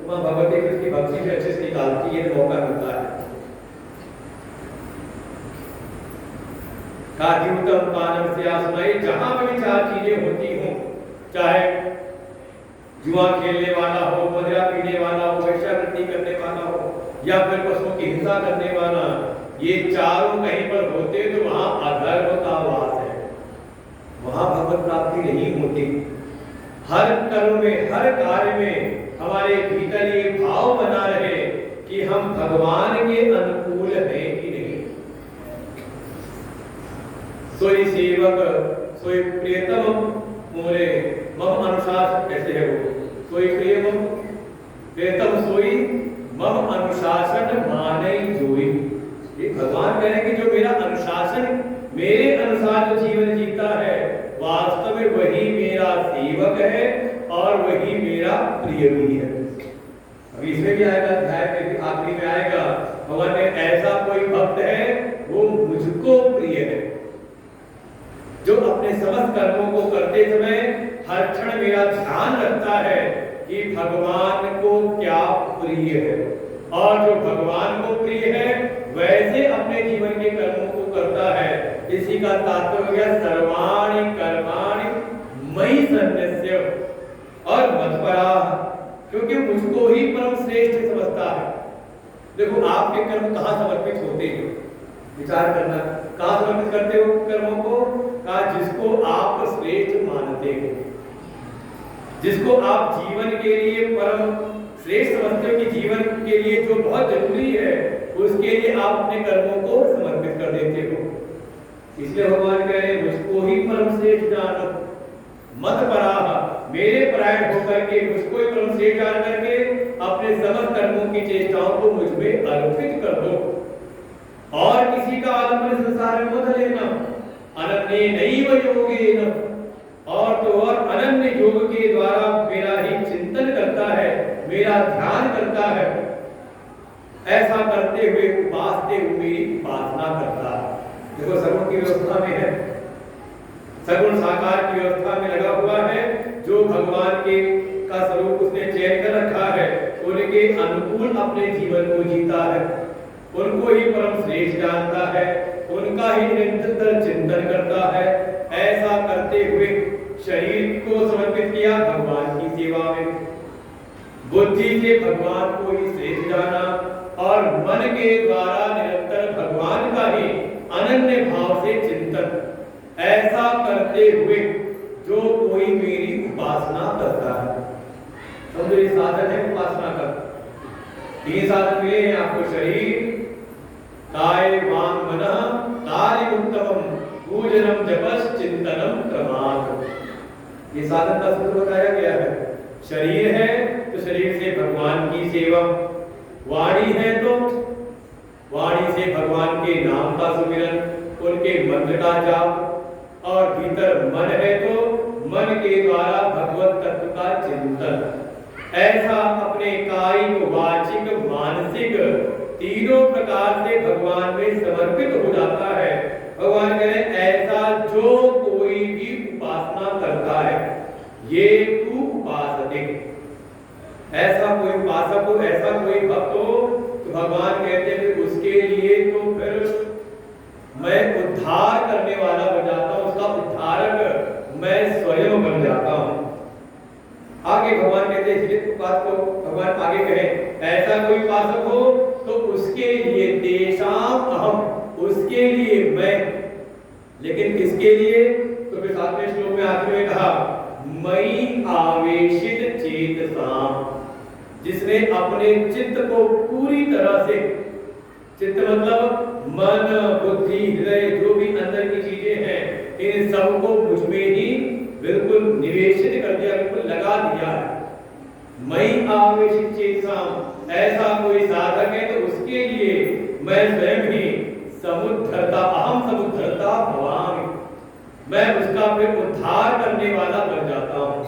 मां भगवती उसकी भक्ति से अच्छे से निकालती है, मौका मिलता है। काद्यूतम पानम से आसमाई, जहां पर भी 4 चीजें होती हों, चाहे जुआ खेलने वाला हो, मदिरा पीने वाला हो, वेश्यावृत्ति करने वाला हो, या फिर पशुओं की हिंसा करने वाला, ये चारों कहीं पर होते तो वहां अधर्म का वास है, वहां भगवत प्राप्ति नहीं होती। हर कर्म में, हर कार्य में हमारे भीतर ये भाव बना रहे कि हम भगवान के अनुकूल हैं कि नहीं। सोई सेवक सोई प्रियतम मोरे मम अनुशासन, कैसे है वो? सोई प्रियतम प्रियतम सोई मम अनुशासन माने जोई। ये भगवान कह रहे हैं कि जो मेरा अनुशासन, मेरे अनुसार जो जीवन जीता है, वास्तव में वही मेरा सेवक है और वही मेरा प्रिय भी है। अभी इसमें भी आएगा, अध्याय के आखिरी में आएगा, भगवान ने ऐसा कोई भक्त है वो मुझको प्रिय है, जो अपने समस्त कर्मों को करते समय हर क्षण मेरा ध्यान रखता है कि भगवान को क्या प्रिय है, और जो भगवान को प्रिय है वैसे अपने जीवन के कर्मों को करता है। इसी का तात्पर्य सर्वाणि कर्माणि मयि सन्न्यस्य और मत्पराः, क्योंकि मुझको ही परम श्रेष्ठ समझता है। देखो आपके कर्म कहाँ समर्पित होते हैं, विचार करना, कहाँ समर्पित करते हो कर्मों को? कहा जिसको आप श्रेष्ठ मानते हो, जिसको आप जीवन के लिए परम श्रेष्ठ समझते हो कि जीवन के लिए जो बहुत जरूरी है उसके लिए आप अपने कर्मों को समर्पित कर देते हो। इसलिए भगवान कह रहे हैं मुझको ही परम श्रेष्ठ जानो, मत्पराः, मेरे परायण होकर के मुझको ही परम श्रेष्ठ जान करके अपने समस्त कर्मों की चेष्टाओं को मुझ में अर्पित कर दो, और किसी का आलम्बन संसार में मत लेना। अनन्येनैव योगेन, और तो और अनन्य योग के द्वारा मेरा ही चिंतन करता है, मेरा ध्यान करता है, ऐसा करते हुए उपासते हुए मेरी उपासना करता है। देखो सगुण की व्यवस्था में है, सगुण साकार की व्यवस्था में लगा हुआ है, जो भगवान के का स्वरूप उसने चयन कर रखा है, उनके अनुकूल अपने जीवन को जीता है, उनको ही परम श्रेष्ठ जानता है, उनका ही निरंतर चिंतन करता है। ऐसा करते हुए शरीर को समर्पित किया भगवान की सेवा में, बुद्धि से भगवान को ही श्रेष्ठ जाना, और मन के द्वारा निरंतर भगवान का ही अनन्य भाव से चिंतन। ऐसा करते हुए जो कोई मेरी उपासना करता है, समझो ये साधन है उपासना का। तीन साधन मिले हैं आपको, शरीर, काय, वांग, मनः, कार्य उत्तमम, पूजनम, जपस्, चिंतनम, क्रमात्। ये साधन का सूत्र बताया गया है। शरीर है तो शरीर से भगवान की सेवा, वाणी है तो वाणी से भगवान के नाम का सुमिरन, उनके मंत्र का जाप, और भीतर मन है तो मन के द्वारा भगवत तत्व का चिंतन। ऐसा अपने कायिक, वाचिक, मानसिक तीनों प्रकार से भगवान में समर्पित हो जाता है। भगवान कह रहे हैं ऐसा जो कोई भी उपासना करता है, ये तू उपासते, ऐसा कोई उपासक हो, ऐसा कोई भक्त हो, तो भगवान कहते हैं कि उसके लिए तो फिर मैं उद्धार करने वाला बन जाता हूँ, उसका उद्धारक मैं स्वयं बन जाता हूँ। आगे भगवान कहते हैं इस बात को भगवान आगे कहें, ऐसा कोई उपासक हो तो उसके लिए तेषाम अहम, उसके लिए मैं, लेकिन किसके लिए? तो फिर 7वें श्लोक में आखिर में कहा मयि आवेशित चेतसाम, जिसने अपने चित्त को पूरी तरह से, चित्त मतलब मन, बुद्धि, हृदय, जो भी अंदर की चीजें हैं, इन सब को मुझ में ही बिल्कुल निवेशित कर दिया, बिल्कुल लगा दिया है। मयि आवेशित चेतसाम, ऐसा कोई साधक है तो उसके लिए मैं स्वयं ही समुद्धरता, अहम समुद्धरता भवामि, मैं उसका फिर उद्धार करने वाला बन जाता हूं।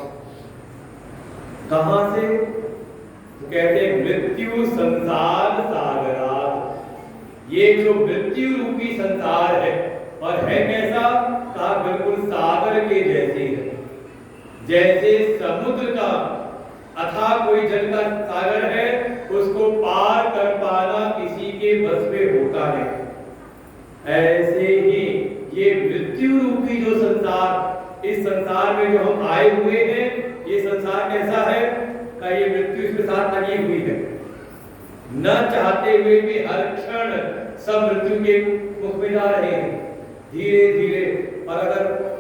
कहां से? तो कहते हैं मृत्यु संसार सागरात, ये जो मृत्यु रूपी संसार है, और है कैसा? कहा बिल्कुल सागर के जैसे है, जैसे समुद्र का अथाह कोई जल का सागर है, उसको पार कर पाना किसी के बस में होता है, ऐसे ही ये मृत्यु रूपी जो संसार, इस संसार में जो हम आए हुए हैं, ये संसार कैसा है? का ये मृत्यु इसके साथ लगी हुई है, न चाहते हुए भी हर क्षण सब मृत्यु के मुख में जा रहे हैं धीरे धीरे। और अगर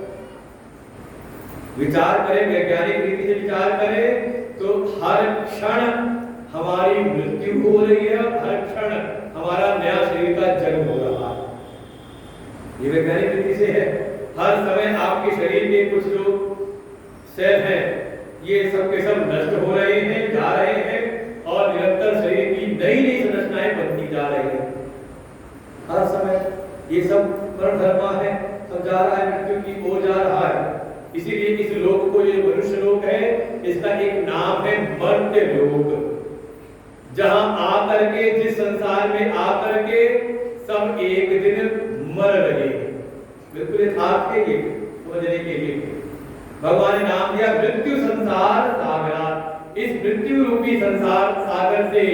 विचार करें, वैज्ञानिक रीति से विचार करें, तो हर क्षण हमारी मृत्यु हो रही है, हर क्षण हमारा नया शरीर का जन्म हो रहा है, ये वैज्ञानिक रीति से है। हर समय आपके शरीर के कुछ जो सेल हैं, ये सब के सब नष्ट हो रहे हैं, जा रहे हैं, और निरंतर शरीर की नई नई संरचनाएं बनती जा रही हैं। हर समय ये सब परधर्मा है, सब जा रहा है, मृत्यु की ओर जा रहा है। इसीलिए इस लोक को, ये मनुष्य लोक है, इसका एक नाम है मर्त्य लोक, जहां आकर के, जिस संसार में आकर के सब एक दिन मर रहे हैं। बिल्कुल यथार्थ है ये समझने के लिए। भगवान ने नाम दिया मृत्यु संसार सागर। इस मृत्यु रूपी संसार सागर से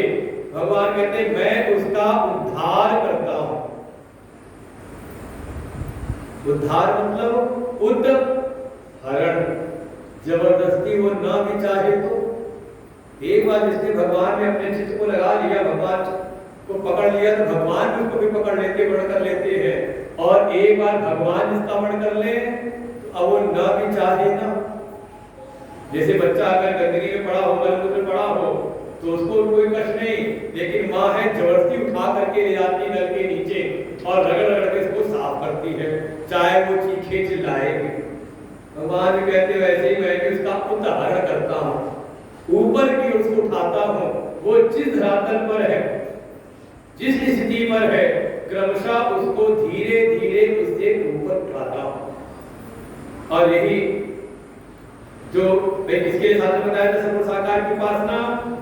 भगवान कहते हैं मैं उसका उद्धार करता हूं। उद्धार मतलब उद्धरण, जबरदस्ती वो ना भी चाहे तो। एक बार जिसने भगवान ने अपने चित्त को लगा लिया, भगवान को पकड़ लिया, तो भगवान भी उसको भी पकड़ लेते, वर्ण कर लेते हैं। और एक बार भगवान जिसका वर्ण कर ले तो अब वो ना भी चाहे ना। जैसे बच्चा अगर गंदगी में पड़ा हो, गलत में पड़ा हो, तो उसको कोई कष्ट नहीं, लेकिन माँ है जबरदस्ती उठा करके ले जाती नल के नीचे और रगड़ रगड़ के इसको साफ करती है, चाहे वो चीखे चिल्लाए। भगवान भी कहते वैसे ही मैं भी उसका उद्धारण करता हूँ, ऊपर की ओर उसको उठाता हूँ। वो जिस धरातल पर है, जिस स्थिति पर है, क्रमशः उसको धीरे धीरे उससे ऊपर उठाता हूँ। और यही जो इसके लिए शास्त्र बताया था सर्व साकार की उपासना,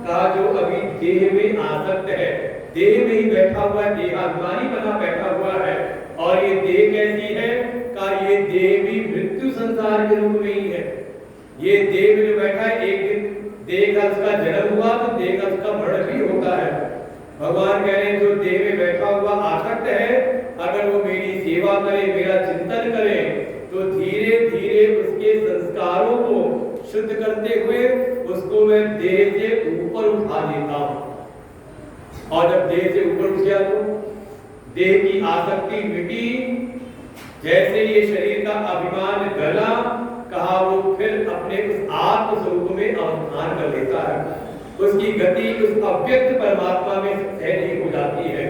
कहा जो अभी देह में आसक्त है, देह में ही बैठा हुआ है, देहाभिमानी बना बैठा हुआ है। और ये देह कैसी है? का ये देह भी मृत्यु संसार के रूप में ही है। ये देह में जो बैठा है, एक दिन देह का उसका जन्म हुआ तो देह का उसका मरण भी होता है। भगवान कह रहे हैं जो देह में बैठा हुआ आसक्त है, अगर वो मेरी सेवा करे, मेरा चिंतन करे, तो धीरे धीरे उसके संस्कारों को शुद्ध करते हुए उसको मैं देह से ऊपर उठा लेता हूं। और जब देह से ऊपर उठ गया तो देह की आसक्ति मिटी, जैसे ये शरीर का अभिमान गला, कहा वो फिर अपने उस आत्म स्वरूप में अवधान कर लेता है। उसकी गति उस अव्यक्त परमात्मा में सहज हो जाती है।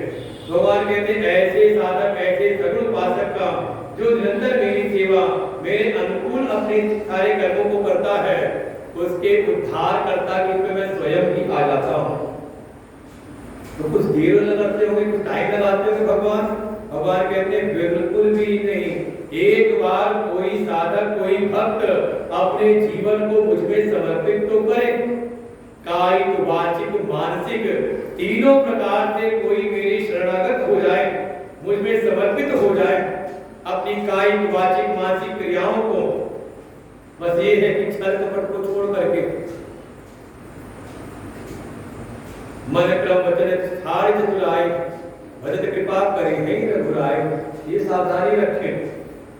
भगवान कहते हैं ऐसे साधक, ऐसे सगुण उपासक का जो निरंतर मेरी सेवा, मेरे अनुकूल अपने सारे कर्मों को करता है, उसके उद्धार करता के रूप में मैं स्वयं ही आ जाता हूँ। तो कुछ देर लगाते होंगे, कुछ टाइम लगाते होंगे भगवान कहते हैं बिल्कुल भी नहीं। एक बार कोई साधक, कोई भक्त अपने जीवन को मुझ में समर्पित तो करे, कायिक, वाचिक, मानसिक, तीनों प्रकार से कोई मेरी शरणागत हो जाए, मुझ में समर्पित हो जाए अपनी कायिक, वाचिक, मानसिक क्रियाओं को। बस ये है कि छल कपट को छोड़ करके मन क्रम वचन छाड़ चतुराई, भजत कृपा करे नहीं रघुराई। ये सावधानी रखें,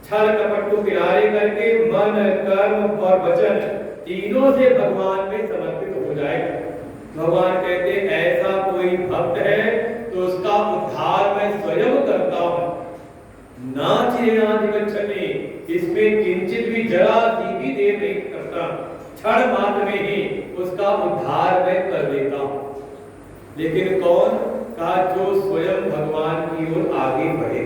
छल कपट को किनारे करके मन, कर्म और वचन तीनों से भगवान में समर्पित हो जाए। भगवान कहते ऐसा कोई भक्त है तो उसका उद्धार मैं स्वयं करता हूं। ना चिरेणाधिगच्छति, इसमें किंचित भी जरा सी भी देर नहीं करता, क्षण मात्र में ही उसका उद्धार मैं कर देता हूं। लेकिन कौन? का जो स्वयं भगवान की ओर आगे बढ़े।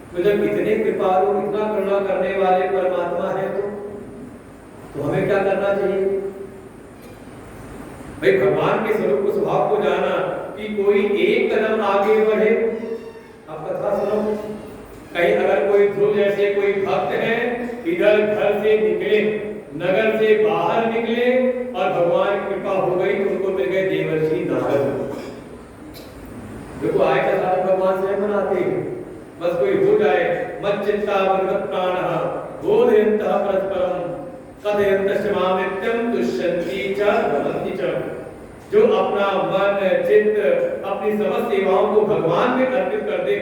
तो जब इतने कृपालु, इतना करुणा करने वाले परमात्मा है तो हमें क्या करना चाहिए? भाई भगवान के स्वरूप को, स्वभाव को जाना कि कोई एक कदम आगे बढ़े। आप कथा सुनो, कहीं अगर कोई ध्रुव जैसे कोई भक्त है, इधर घर से निकले, नगर से बाहर निकले और भगवान की कृपा हो गई तो उनको मिल गए देवर्षि नारद। देखो आए का सारा भगवान स्वयं बनाते हैं। बस कोई हो जाए, मत चिंता वर्गत प्राणः बोधयन्तः परस्परम कथयन्तश्च मां नित्यं तुष्यन्ति च रमन्ति च। जो अपना मन, चित्त, अपनी समस्त सेवाओं को भगवान में अर्पित कर दे,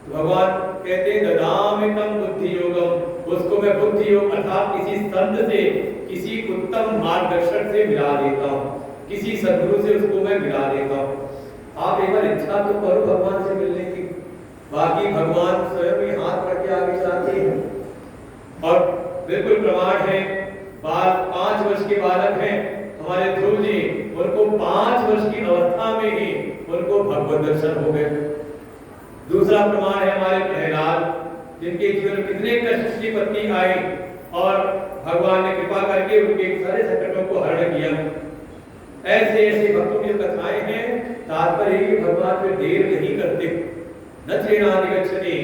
भगवान कहते हैं ददामि तम बुद्धि योगम, उसको मैं बुद्धि योग अर्थात किसी संत से, किसी उत्तम मार्गदर्शक से मिला देता हूँ, किसी सद्गुरु से उसको मैं मिला देता हूँ। आप एक बार इच्छा तो करो भगवान से मिलने की, बाकी भगवान स्वयं ही हाथ पकड़ के आगे चलाते हैं। और बिल्कुल प्रमाण है, 5 वर्ष के बालक हैं हमारे ध्रुव जी, उनको 5 वर्ष की अवस्था में ही उनको भगवत दर्शन हो गए। दूसरा प्रमाण है हमारे प्रहलाद, जिनके जीवन में कितने कष्ट की विपत्ति आई और भगवान ने कृपा करके उनके सारे संकटों को हरण किया। ऐसे ऐसे भक्तों की कथाएं हैं। तात्पर्य भगवान पे देर नहीं करते, न चिरेणाधिगच्छति,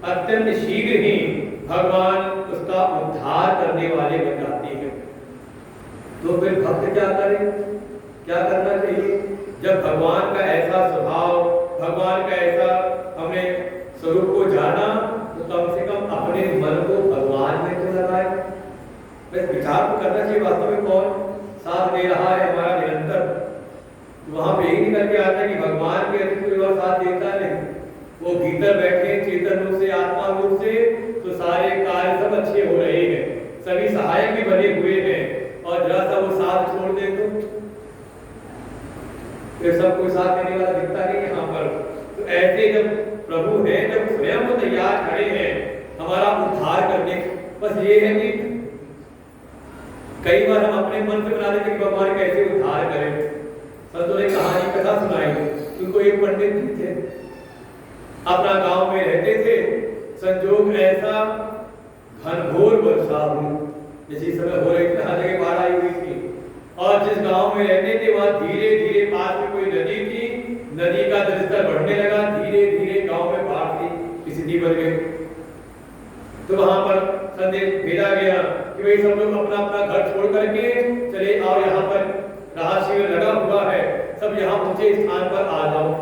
अत्यंत शीघ्र ही भगवान उसका उद्धार करने वाले बन जाते हैं। तो फिर भक्त क्या करे, क्या करना चाहिए? जब भगवान का ऐसा स्वभाव, भगवान का ऐसा हमने स्वरूप को जाना, तो कम से कम अपने मन को भगवान में तो लगाए। बस विचार तो करना चाहिए वास्तव में कौन साथ दे रहा है हमारा निरंतर। वहां पे यही निकल के आता है कि भगवान के अतिरिक्त कोई और साथ देता नहीं। वो भीतर बैठे चेतन रूप से, आत्मा रूप से, तो सारे कार्य सब अच्छे हो रहे हैं, सभी सहायक भी बने हुए हैं। और जरा सा वो साथ छोड़ दे तो फिर सब कोई साथ देने वाला दिखता नहीं यहाँ पर। तो ऐसे जब प्रभु हैं, जब स्वयं वो तैयार खड़े हैं हमारा उद्धार करने, बस ये है कि कई बार हम अपने मन से बना लेते कि भगवान कैसे उद्धार करें। संतों ने कहानी कथा सुनाई। उनको एक पंडित जी थे, अपना गांव में रहते थे। संजोग ऐसा घनघोर वर्षा हुई, जैसे समय हो रही थी, हर जगह बाढ़ आई हुई थी। और जिस गांव में रहते थे वहां धीरे धीरे पास में कोई नदी थी, नदी का जलस्तर बढ़ने लगा, धीरे धीरे गांव में बाढ़ की स्थिति बन गई। तो वहां पर संदेश भेजा गया कि भाई सब लोग अपना अपना घर छोड़ करके चले आओ, यहाँ पर राहत शिविर लगा हुआ है, सब यहाँ ऊंचे स्थान पर आ जाओ।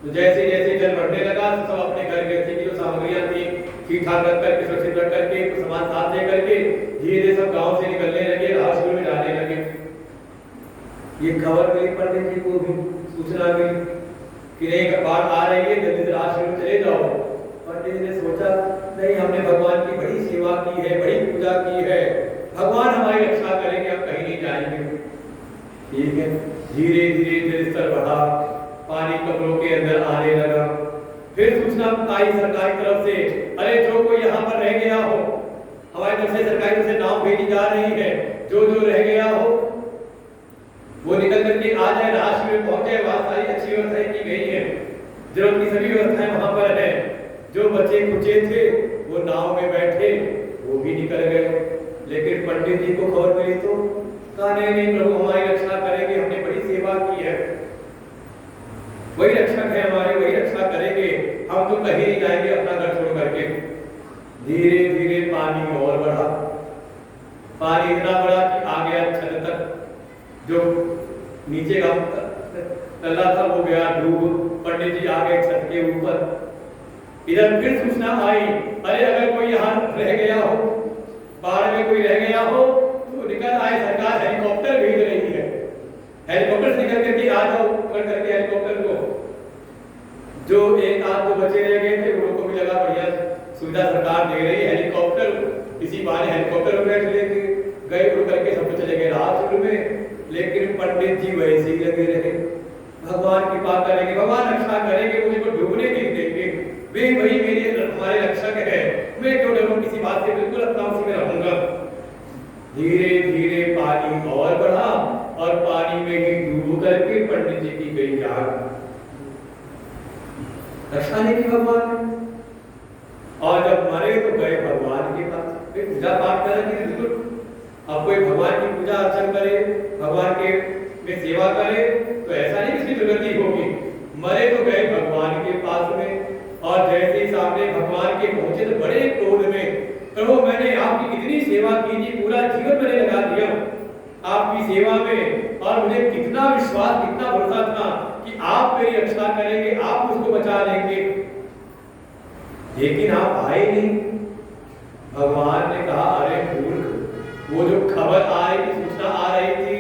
तो जैसे जैसे जल बढ़ने लगा तो सब अपने घर गए थे कि जो सामग्रियां थी ठीक ठाक रख करके, सुरक्षित रख करके, कुछ सामान साथ ले करके धीरे धीरे सब गांव से निकलने लगे, राहत शिविर में जाने लगे। ये खबर मिली पंडित जी को भी, सूचना मिली कि नहीं बाढ़ आ रही है, जल्दी से राहत शिविर में चले जाओ। पंडित जी ने सोचा नहीं, हमने भगवान की बड़ी सेवा की है, बड़ी पूजा की है, भगवान हमारी रक्षा करेंगे, हम कहीं नहीं जाएंगे। ठीक है, धीरे धीरे जलस्तर बढ़ा, पानी कमरों के अंदर आने लगा। फिर सूचना आई सरकारी तरफ से, अरे जो कोई यहाँ पर रह गया हो, हमारी तरफ से सरकारी तरफ से नाम भेजी जा रही है, जो जो रह गया हो वो निकल करके आ जाए, राहत शिविर में पहुंचे। वहां सारी अच्छी व्यवस्थाएं की गई है, जरूरत की सभी व्यवस्थाएं वहां पर है। जो बच्चे कुचे थे वो नाव में बैठे, वो भी निकल गए। लेकिन पंडित जी को खबर मिली तो कहा नहीं प्रभु हमारी रक्षा करेंगे, हमने बड़ी सेवा की है, वही रक्षक है हमारे, वही रक्षा करेंगे, हम तो कहीं नहीं जाएंगे अपना घर छोड़ करके। धीरे धीरे पानी और बढ़ा, पानी इतना बढ़ा कि आ गया छत तक, जो नीचे का तल्ला था वो गया डूब। पंडित जी आ गए छत के ऊपर। इधर फिर सूचना आई, अरे अगर कोई यहाँ रह गया हो, बाढ़ में कोई रह गया हो तो निकल आए, सरकार हेलीकॉप्टर भेज रही है, हेलीकॉप्टर से निकल करके आ जाओ, कर करके हेलीकॉप्टर को। जो एक आध दो बचे रह गए थे उनको भी लगा बढ़िया सुविधा सरकार दे रही है, हेलीकॉप्टर, इसी बहाने हेलीकॉप्टर में बैठ लेके गए, उड़ करके सब चले गए राहत शिविर में। लेकिन पंडित जी वैसे ही लगे रहे, भगवान कृपा करेंगे, भगवान रक्षा करेंगे, मुझे को डूबने नहीं देंगे, वे वही मेरे हमारे रक्षक है, मैं क्यों डरूं किसी बात से, बिल्कुल अपना उसी में रहूंगा। धीरे धीरे पानी और बढ़ा और पानी में ही डूब करके पंडित जी की गई जान, रक्षा नहीं की भगवान ने। और जब मरे तो गए भगवान के पास, फिर पूजा पाठ करेंगे बिल्कुल। अब कोई भगवान की पूजा अर्चन करे, भगवान के में सेवा करे तो ऐसा नहीं किसी दुर्गति होगी। मरे तो गए भगवान के पास में, और जैसे ही सामने भगवान के पहुंचे तो बड़े क्रोध में, प्रभु मैंने आपकी कितनी सेवा की थी, पूरा जीवन मैंने लगा दिया आपकी सेवा में, और मुझे कितना विश्वास, कितना भरोसा था कि आप मेरी रक्षा करेंगे, आप मुझको बचा लेंगे, लेकिन आप आए नहीं। भगवान ने कहा अरे मूर्ख, वो जो खबर आ रही थी, सूचना आ रही थी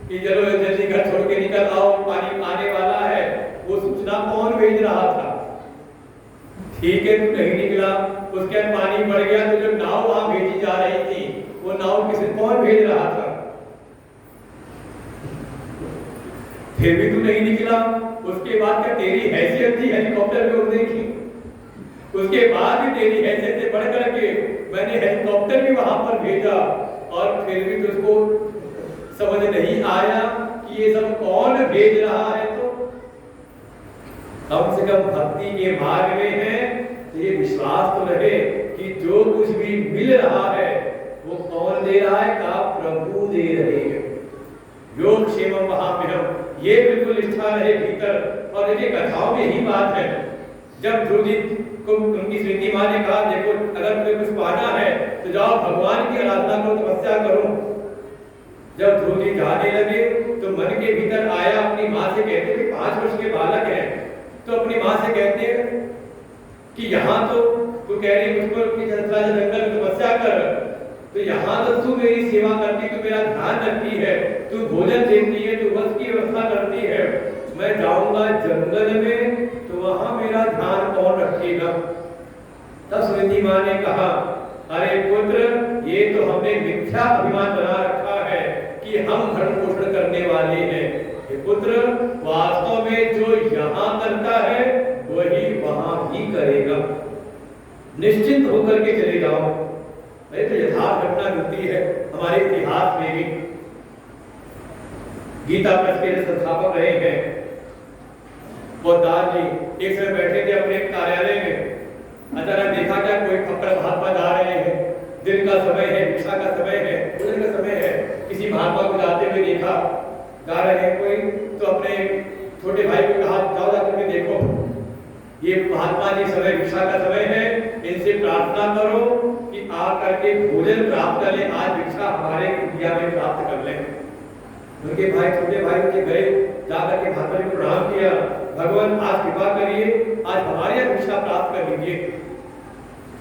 कि चलो जल्दी घर छोड़ के निकल आओ, पानी आने वाला है, वो सूचना कौन भेज रहा था? ठीक है तू नहीं निकला, उसके बाद पानी बढ़ गया तो जो नाव वहां भेजी जा रही थी वो नाव किसे कौन भेज रहा था? फिर भी तू नहीं निकला। उसके बाद क्या तेरी हैसियत थी हेलीकॉप्टर में उड़ने की? उसके बाद भी तेरी हैसियत से बढ़ करके मैंने हेलीकॉप्टर भी वहां पर भेजा, और फिर भी तुझको समझ नहीं आया कि ये सब कौन भेज रहा है। तो कम से कम भक्ति के मार्ग में है तो ये विश्वास तो रहे कि जो कुछ भी मिल रहा है वो कौन दे रहा है? का प्रभु दे रहे हैं। योग क्षेमम वहाम्यहम्, ये बिल्कुल इच्छा रहे भीतर। और देखिए कथाओं में यही बात है, जब ध्रुव जी को उनकी स्मृति मां ने कहा देखो अगर तुम्हें कुछ पाना है तो जाओ भगवान की आराधना करो, तपस्या करो। जब ध्रुव जी जाने लगे तो मन के भीतर आया, अपनी मां से कहते कि 5 वर्ष के बालक हैं, तो अपनी मां से कहते हैं कि यहाँ तो तू कह रही मुझको कि चला जा जंगल में तपस्या कर, तो यहाँ तो तू मेरी सेवा करती, तू मेरा ध्यान रखती है, तू भोजन देती है, तू वस्त्र की व्यवस्था करती है। मैं जाऊंगा जंगल में तो वहां मेरा ध्यान कौन रखेगा? तब सुनीति माँ ने कहा, अरे पुत्र, ये तो हमने मिथ्या अभिमान बना रखा है कि हम भरण पोषण करने वाले हैं। ये पुत्र, वास्तव में जो यहाँ करता है वही वहां भी करेगा। निश्चिंत होकर के चले जाओ। तो यथार्थ घटना मिलती है हमारे इतिहास में भी। गीता प्रेस के संस्थापक रहे हैं पोद्दार जी, एक समय बैठे थे अपने कार्यालय में, अचानक देखा क्या कोई फकर महात्मा जा रहे हैं, दिन का समय है, भिक्षा का समय है, भोजन का समय है, किसी महात्मा को जाते हुए देखा, जा रहे हैं कोई, तो अपने छोटे भाई को कहा, जाओ जाकर के देखो, ये महात्मा जी समय भिक्षा का समय है, इनसे प्रार्थना करो कि आकर के भोजन प्राप्त कर ले, आज भिक्षा हमारे इंडिया में प्राप्त कर ले। उनके भाई, छोटे भाई उनके गए, जाकर के महात्मा जी को प्रणाम किया, भगवान आज कृपा करिए, आज हमारे यहाँ भिक्षा प्राप्त कर लीजिए।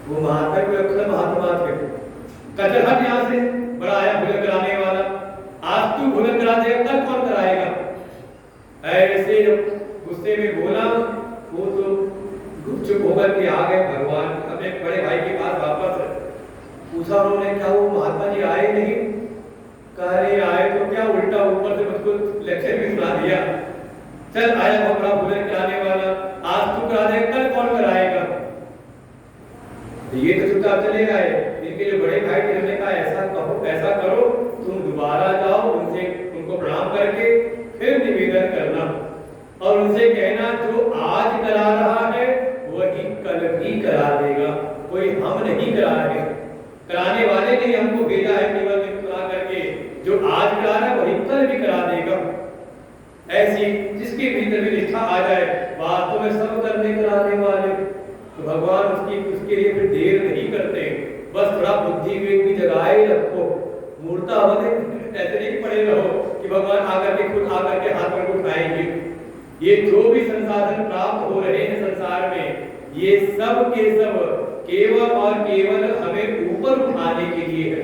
वो महात्मा कोई अक्सर महात्मा थे, कहते हट यहाँ से, बड़ा आया भोजन कराने वाला, आज तू भोजन करा देगा, कल कौन कराएगा? ऐसे जब गुस्से में बोला, वो तो चुप होकर के आ गए भगवान अपने बड़े भाई के पास वापस। पूछा उन्होंने, क्या वो महात्मा जी आए नहीं? कह रहे आए तो क्या, उल्टा ऊपर से मुझको लेक्चर भी सुना दिया, चल आया बहुत बड़ा भोजन कराने वाला, आज तू करा देगा, कल कौन कराएगा? ये तो चुपचाप चले गए। इनके जो बड़े भाई थे उन्होंने कहा, ऐसा कहो, ऐसा करो, तुम दोबारा जाओ, उनसे उनको प्रणाम करके फिर निवेदन करना और उनसे कहना, जो आज करा रहा है वही कल भी करा देगा, कोई हम नहीं करा रहे, कराने वाले ने हमको भेजा है केवल करा करके, जो आज करा रहा है वही कल भी करा देगा। ऐसी जिसके भीतर भी निष्ठा आ जाए, वास्तव में सब करने कराने वाले, तो भगवान उसके लिए फिर देर नहीं करते, बस थोड़ा बुद्धि में भी जगाए रखो, मूर्ता ऐसे नहीं पड़े रहो कि भगवान आकर के खुद आकर के हाथ में उठाएंगे। ये जो भी संसाधन प्राप्त हो रहे हैं संसार में, ये सब के सब केवल और केवल हमें ऊपर उठाने के लिए है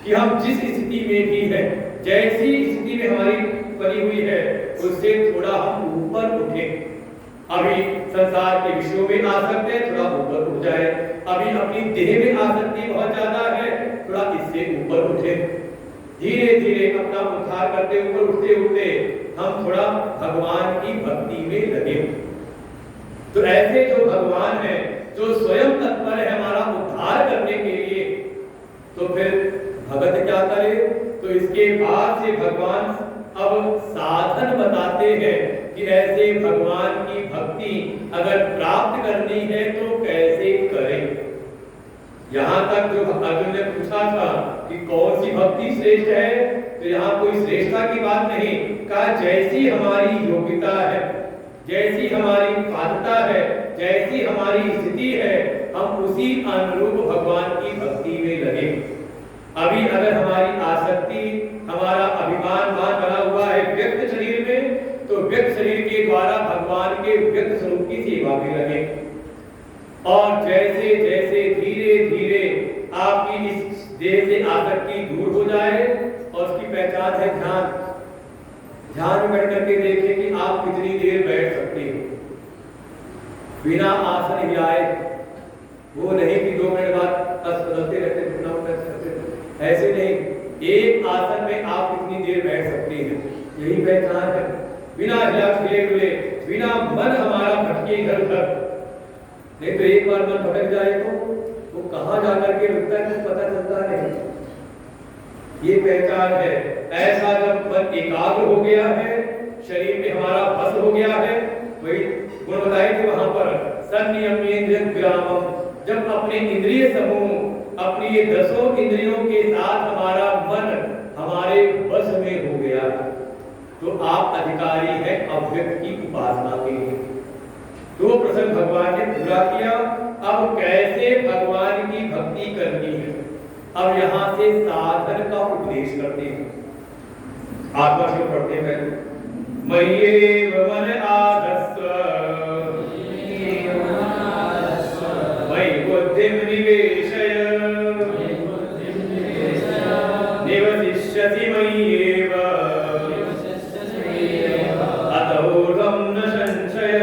कि हम जिस स्थिति में भी है, जैसी स्थिति में हमारी बनी हुई है, उससे थोड़ा हम ऊपर उठें। अभी संसार के विषयों में आ सकते हैं, थोड़ा ऊपर उठ जाए, अभी अपनी देह में आसक्ति बहुत ज्यादा है, थोड़ा इससे ऊपर उठे, धीरे धीरे अपना उद्धार करते, ऊपर उठते उठते हम थोड़ा भगवान की भक्ति में लगे। तो ऐसे जो भगवान है, जो स्वयं तत्पर है हमारा उद्धार करने के लिए, तो फिर भगत क्या करे? तो इसके बाद से भगवान अब साधन बताते हैं कि ऐसे भगवान की भक्ति अगर प्राप्त करनी है तो कैसे करें। यहाँ तक जो अर्जुन ने पूछा था कि कौन सी भक्ति श्रेष्ठ है, तो यहाँ कोई श्रेष्ठता की बात नहीं, कहा जैसी हमारी योग्यता है, जैसी हमारी पात्रता है, जैसी हमारी स्थिति है, हम उसी अनुरूप भगवान की भक्ति में लगे। अभी अगर हमारी आसक्ति, हमारा अभिमान बना हुआ है व्यक्त शरीर में, तो व्यक्त शरीर के द्वारा भगवान के व्यक्त स्वरूप की सेवा में लगे। और जैसे जैसे धीरे धीरे आपकी इस देह से आसक्ति दूर हो जाए, और उसकी पहचान है ध्यान, ध्यान में बैठ करके देखें कि आप कितनी देर बैठ सकते हो बिना आसन हिलाए। वो नहीं कि 2 मिनट बाद बदलते रहते, ऐसे नहीं, एक आसन में आप कितनी देर बैठ सकते हैं, यही पहचान है। बिना हिले हुए, बिना मन हमारा भटके इधर उधर, नहीं तो एक बार मन भटक जाए तो वो कहाँ जाकर के रुकता है कुछ पता चलता नहीं। ये पहचान है। ऐसा जब मन एकाग्र हो गया है, शरीर में हमारा बस हो गया है, वही गुण बताए थे वहां पर, संयम्येन्द्रिय विरामम, जब अपने इंद्रिय समूह, अपनी ये 10 इंद्रियों के साथ हमारा मन हमारे बस में हो गया, तो आप अधिकारी हैं अव्यक्त की उपासना के लिए। तो प्रसंग भगवान ने पूरा किया। अब कैसे भगवान की भक्ति करनी है, अब यहाँ से साधन का उपदेश करते हैं। आत्मा से पढ़ते हैं, मय्येव मन आधस्व मयि निवेशय निवसिष्यसि मय्येव अतोऽहं न संशय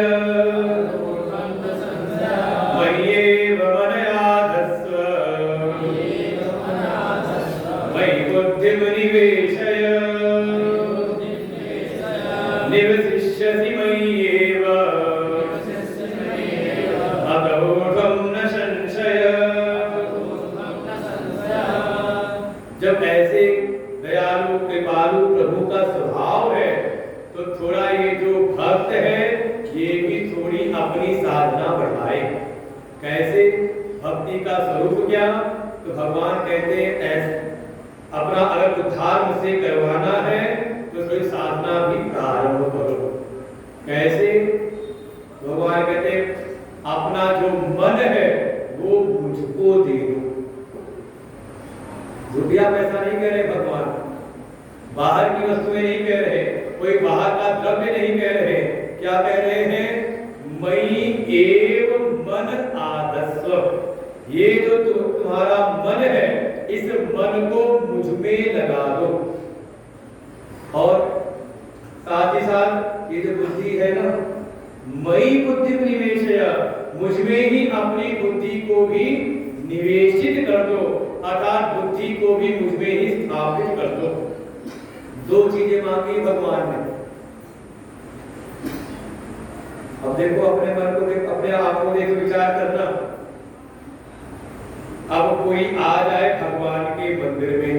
मय्येव मनयाधस्व मयि बुद्धिं निवेशय निवसिष्यसि मय्येव अतोऽहं न संशय। जब ऐसे दयालु कृपालु प्रभु का स्वभाव है तो थोड़ा ये जो भक्त है ये भी थोड़ी अपनी साधना बढ़ाए। कैसे? भक्ति का स्वरूप क्या? तो भगवान कहते हैं ऐसे अपना अगर उद्धार मुझसे करवाना है तो थोड़ी साधना भी प्रारंभ करो। कैसे? भगवान कहते हैं अपना जो मन है वो मुझको दे दो। रुपया पैसा नहीं कह रहे भगवान, बाहर की वस्तुएं नहीं कह रहे, कोई बाहर का द्रव्य नहीं कह रहे, क्या कह रहे हैं? मयि एव मन आधस्व। ये जो तुम्हारा मन है इस मन को मुझ में लगा दो। और साथ ही साथ ये जो बुद्धि है ना, मयि बुद्धि निवेशय, मुझ में ही अपनी बुद्धि को भी निवेशित कर दो, अर्थात बुद्धि को भी मुझ में ही स्थापित कर दो। दो चीजें मांगी भगवान ने। अब देखो अपने मन को देख, अपने आप को देखो, विचार करना। अब कोई आ जाए भगवान के मंदिर में,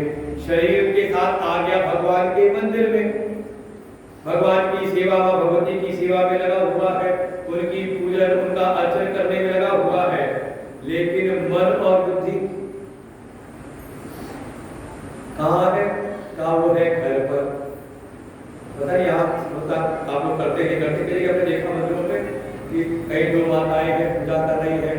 शरीर के साथ आ गया भगवान के मंदिर में, भगवान की सेवा में, भगवती की सेवा में लगा हुआ है, उनकी पूजन उनका अर्चन करने में लगा हुआ है, लेकिन मन और बुद्धि कहाँ है? कहाँ? वो है घर पर। पता नहीं यहाँ आप लोग करते नहीं करते, कहीं आपने देखा मंदिरों में कि कई दो माताएं हैं पूजा कर रही है,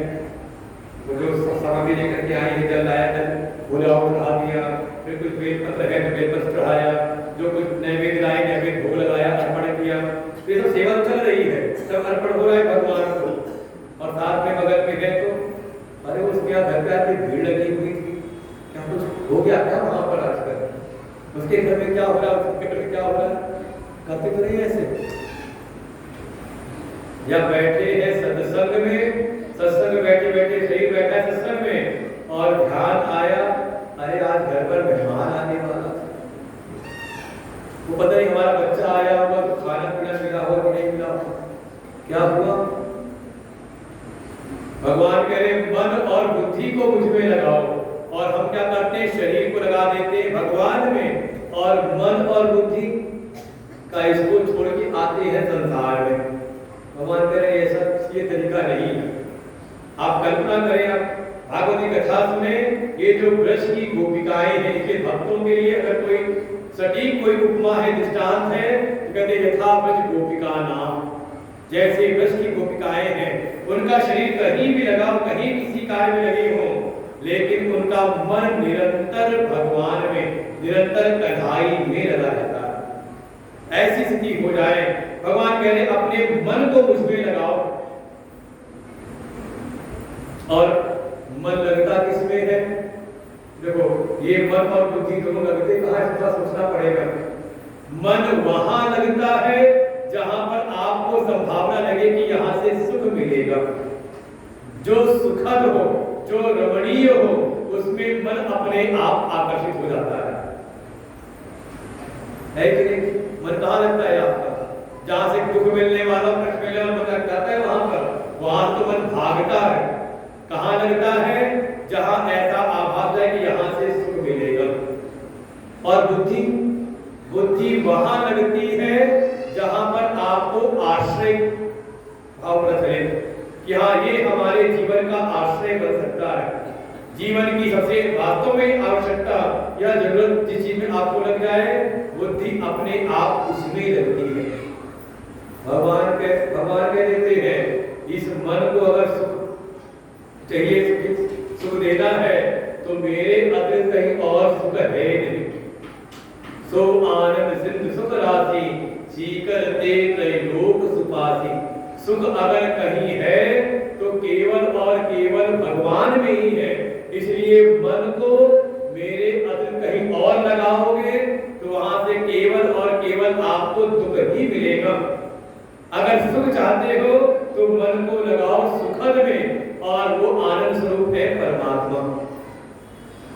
वो जो सामग्री लेकर के आई है, जल लाया, जल भोला उठा दिया, फिर कुछ बेलपत्र है तो बेलपत्र चढ़ाया, जो कुछ नैवेद्य लाए नैवेद्य भोग लगाया, अर्पण किया। ये सब सेवा चल रही है, सब अर्पण हो रहा है भगवान को। और साथ में बगल में गए तो अरे उसके यहाँ घर पे आके भीड़ लगी हुई थी, क्या कुछ हो गया क्या वहां पर आजकल? उसके घर में क्या हो रहा है, उसके घर में क्या हो रहा है? करते तो नहीं ऐसे। या बैठे हैं सत्संग में, सत्संग बैठे बैठे शरीर बैठा है सत्संग में और ध्यान आया, अरे आज घर पर मेहमान आने वाला, वो पता नहीं हमारा बच्चा आया होगा तो खाना पीना मिला हो कि नहीं मिला हो, क्या हुआ? भगवान कह रहे मन और बुद्धि को मुझ में लगाओ, और हम क्या करते हैं? शरीर को लगा देते हैं भगवान में, और मन और बुद्धि का इसको छोड़ के आते हैं संसार में। भगवान कह रहे ऐसा ये तरीका नहीं है। आप कल्पना करें, आप भागवती कथा सुने, ये जो ब्रज की गोपिकाएं हैं, इसके भक्तों के लिए अगर कोई सटीक कोई उपमा है, दृष्टांत है, तो कहते यथा ब्रज गोपिका नाम। जैसे ब्रज की गोपिकाएं हैं, उनका शरीर कहीं भी लगा हो, कहीं किसी कार्य में लगे हो, लेकिन उनका मन निरंतर भगवान में, निरंतर कढ़ाई में लगा रहता है। ऐसी स्थिति हो जाए, भगवान कह रहे अपने मन को मुझ में लगाओ। और मन लगता किसमें है? देखो ये मन और बुद्धि दोनों लगते कहाँ है, थोड़ा सोचना पड़ेगा। मन वहां लगता है जहां पर आपको संभावना लगे कि यहां से सुख मिलेगा, जो सुखद हो, जो रमणीय हो, उसमें मन अपने आप आकर्षित हो जाता है कि नहीं? मन कहाँ लगता है आपका? जहां से दुख मिलने वाला, कष्ट मिलने वाला मन लगता है वहां पर, वहां तो मन भागता है। कहाँ लगता है? जहां ऐसा आभास है कि यहां से सुख मिलेगा। और बुद्धि, बुद्धि वहां लगती है जहां पर आपको आश्रय भाव पता चले कि हाँ ये हमारे जीवन का आश्रय बन सकता है। जीवन की सबसे वास्तव में आवश्यकता या जरूरत जिस चीज में आपको लग जाए, बुद्धि अपने आप उसमें लगती है। भगवान कह देते हैं इस मन को अगर सुख चाहिए, सुख देना है तो मेरे अतिरिक्त कहीं और सुख है नहीं। सो आनंद सिंधु सुख राशि, सीकर ते त्रैलोक सुपासी। सुख अगर कहीं है तो केवल और केवल भगवान में ही है। इसलिए मन को मेरे अतिरिक्त कहीं और लगाओगे तो वहां से केवल और केवल आपको दुख ही मिलेगा। अगर सुख चाहते हो तो मन को लगाओ सुखद में, और वो आनंद स्वरूप है परमात्मा।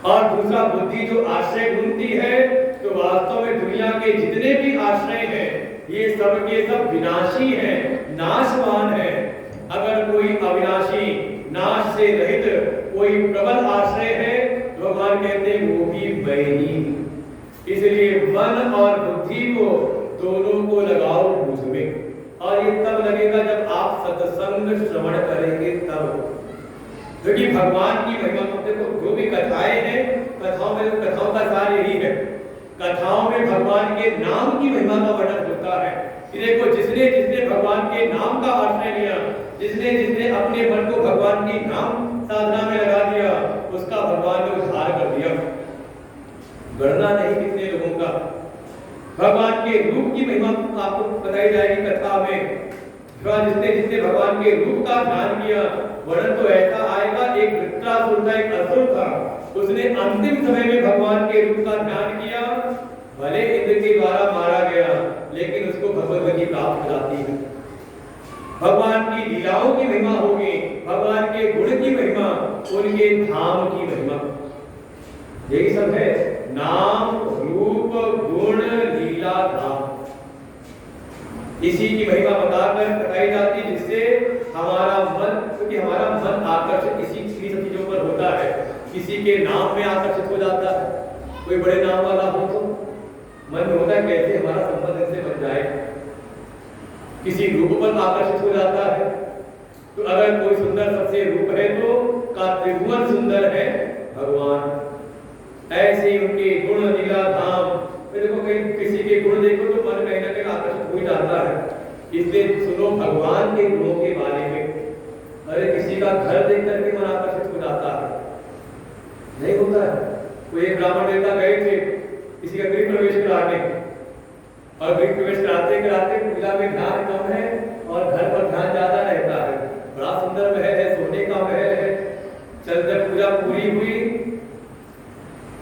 और दूसरा, बुद्धि जो आश्रय ढूंढती है, तो वास्तव में दुनिया के जितने भी आश्रय हैं ये सब के सब विनाशी हैं, नाशवान हैं। अगर कोई अविनाशी, नाश से रहित कोई प्रबल आश्रय है, भगवान कहते हैं वो भी मैं ही। इसलिए मन और बुद्धि को दोनों को लगाओ मुझ में। और ये तब लगेगा जब आप सत्संग श्रवण करेंगे तब। क्योंकि भगवान की महिमा को देखो, जो भी कथाएं हैं, कथाओं का सार यही है। कथाओं में भगवान के नाम की महिमा का वर्णन होता है कि देखो, जिसने जिसने भगवान के नाम का आश्रय लिया, जिसने जिसने अपने मन को भगवान की नाम साधना में लगा दिया, उसका भगवान ने उद्धार कर दिया। गणना नहीं कितने लोगों का। भगवान के रूप की महिमा आपको बताई जाएगी कथा में। जिसने जिसने भगवान के रूप का ध्यान किया, वर्णन तो ऐसा आएगा, एक वृत्रासुर था, एक असुर था, उसने अंतिम समय में भगवान के रूप का ध्यान किया। भले इंद्र के द्वारा मारा गया, लेकिन उसको भगवत गति प्राप्त हो जाती है। भगवान की लीलाओं की महिमा होगी, भगवान के गुण की महिमा, उनके धाम की महिमा। यही सब है, नाम रूप गुण लीला धाम। इसी की महिमा बताकर बताई जाती है, जिससे हमारा मन, क्योंकि हमारा मन आकर्षित इसी सब चीजों पर होता है। किसी के नाम में आकर्षित हो जाता है, कोई बड़े नाम वाला हो तो मन में होता है कैसे हमारा संबंध इससे बन जाए। किसी रूप पर आकर्षित हो जाता है, तो अगर कोई सुंदर सबसे रूप है तो का त्रिभुवन सुंदर है भगवान। ऐसे ही उनके गुण लीला धाम। देखो, कहीं किसी के गुण देखो तो मन कहीं ना कहीं आकर्षित हो जाता है। इसलिए सुनो भगवान के गुणों के बारे में। अरे किसी का घर देख करके मन आकर्षित हो जाता है, नहीं होता है। कोई एक ब्राह्मण देवता गए थे किसी का गृह प्रवेश कराने, और गृह प्रवेश कराते पूजा में ध्यान कम है और घर पर ध्यान ज्यादा रहता है। बड़ा सुंदर महल है, सोने का महल है। चल जब पूजा पूरी हुई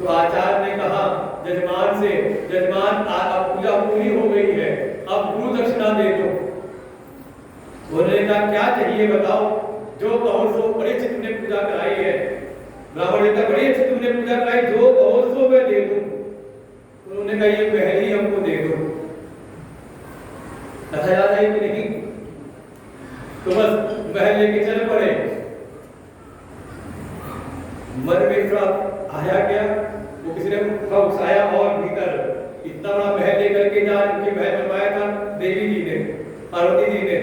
तो आचार्य ने कहा जजमान से, जजमान अब पूजा पूरी हो गई है, अब गुरु दक्षिणा दे दो। उन्होंने कहा क्या चाहिए बताओ, जो कहो सो। बड़े अच्छी तुमने पूजा कराई है। ब्राह्मण ने कहा बड़ी अच्छी तुमने पूजा कराई, जो कहो सो मैं दे दूं। उन्होंने कहा ये महल ही हमको दे दो। कथा याद आई कि नहीं? तो बस महल लेके चल पड़े। मन में थोड़ा आया क्या, वो किसी ने उकसाया और भीतर इतना बड़ा महल लेकर के जा, उनकी महल बनवाया था देवी जी ने, पार्वती जी ने,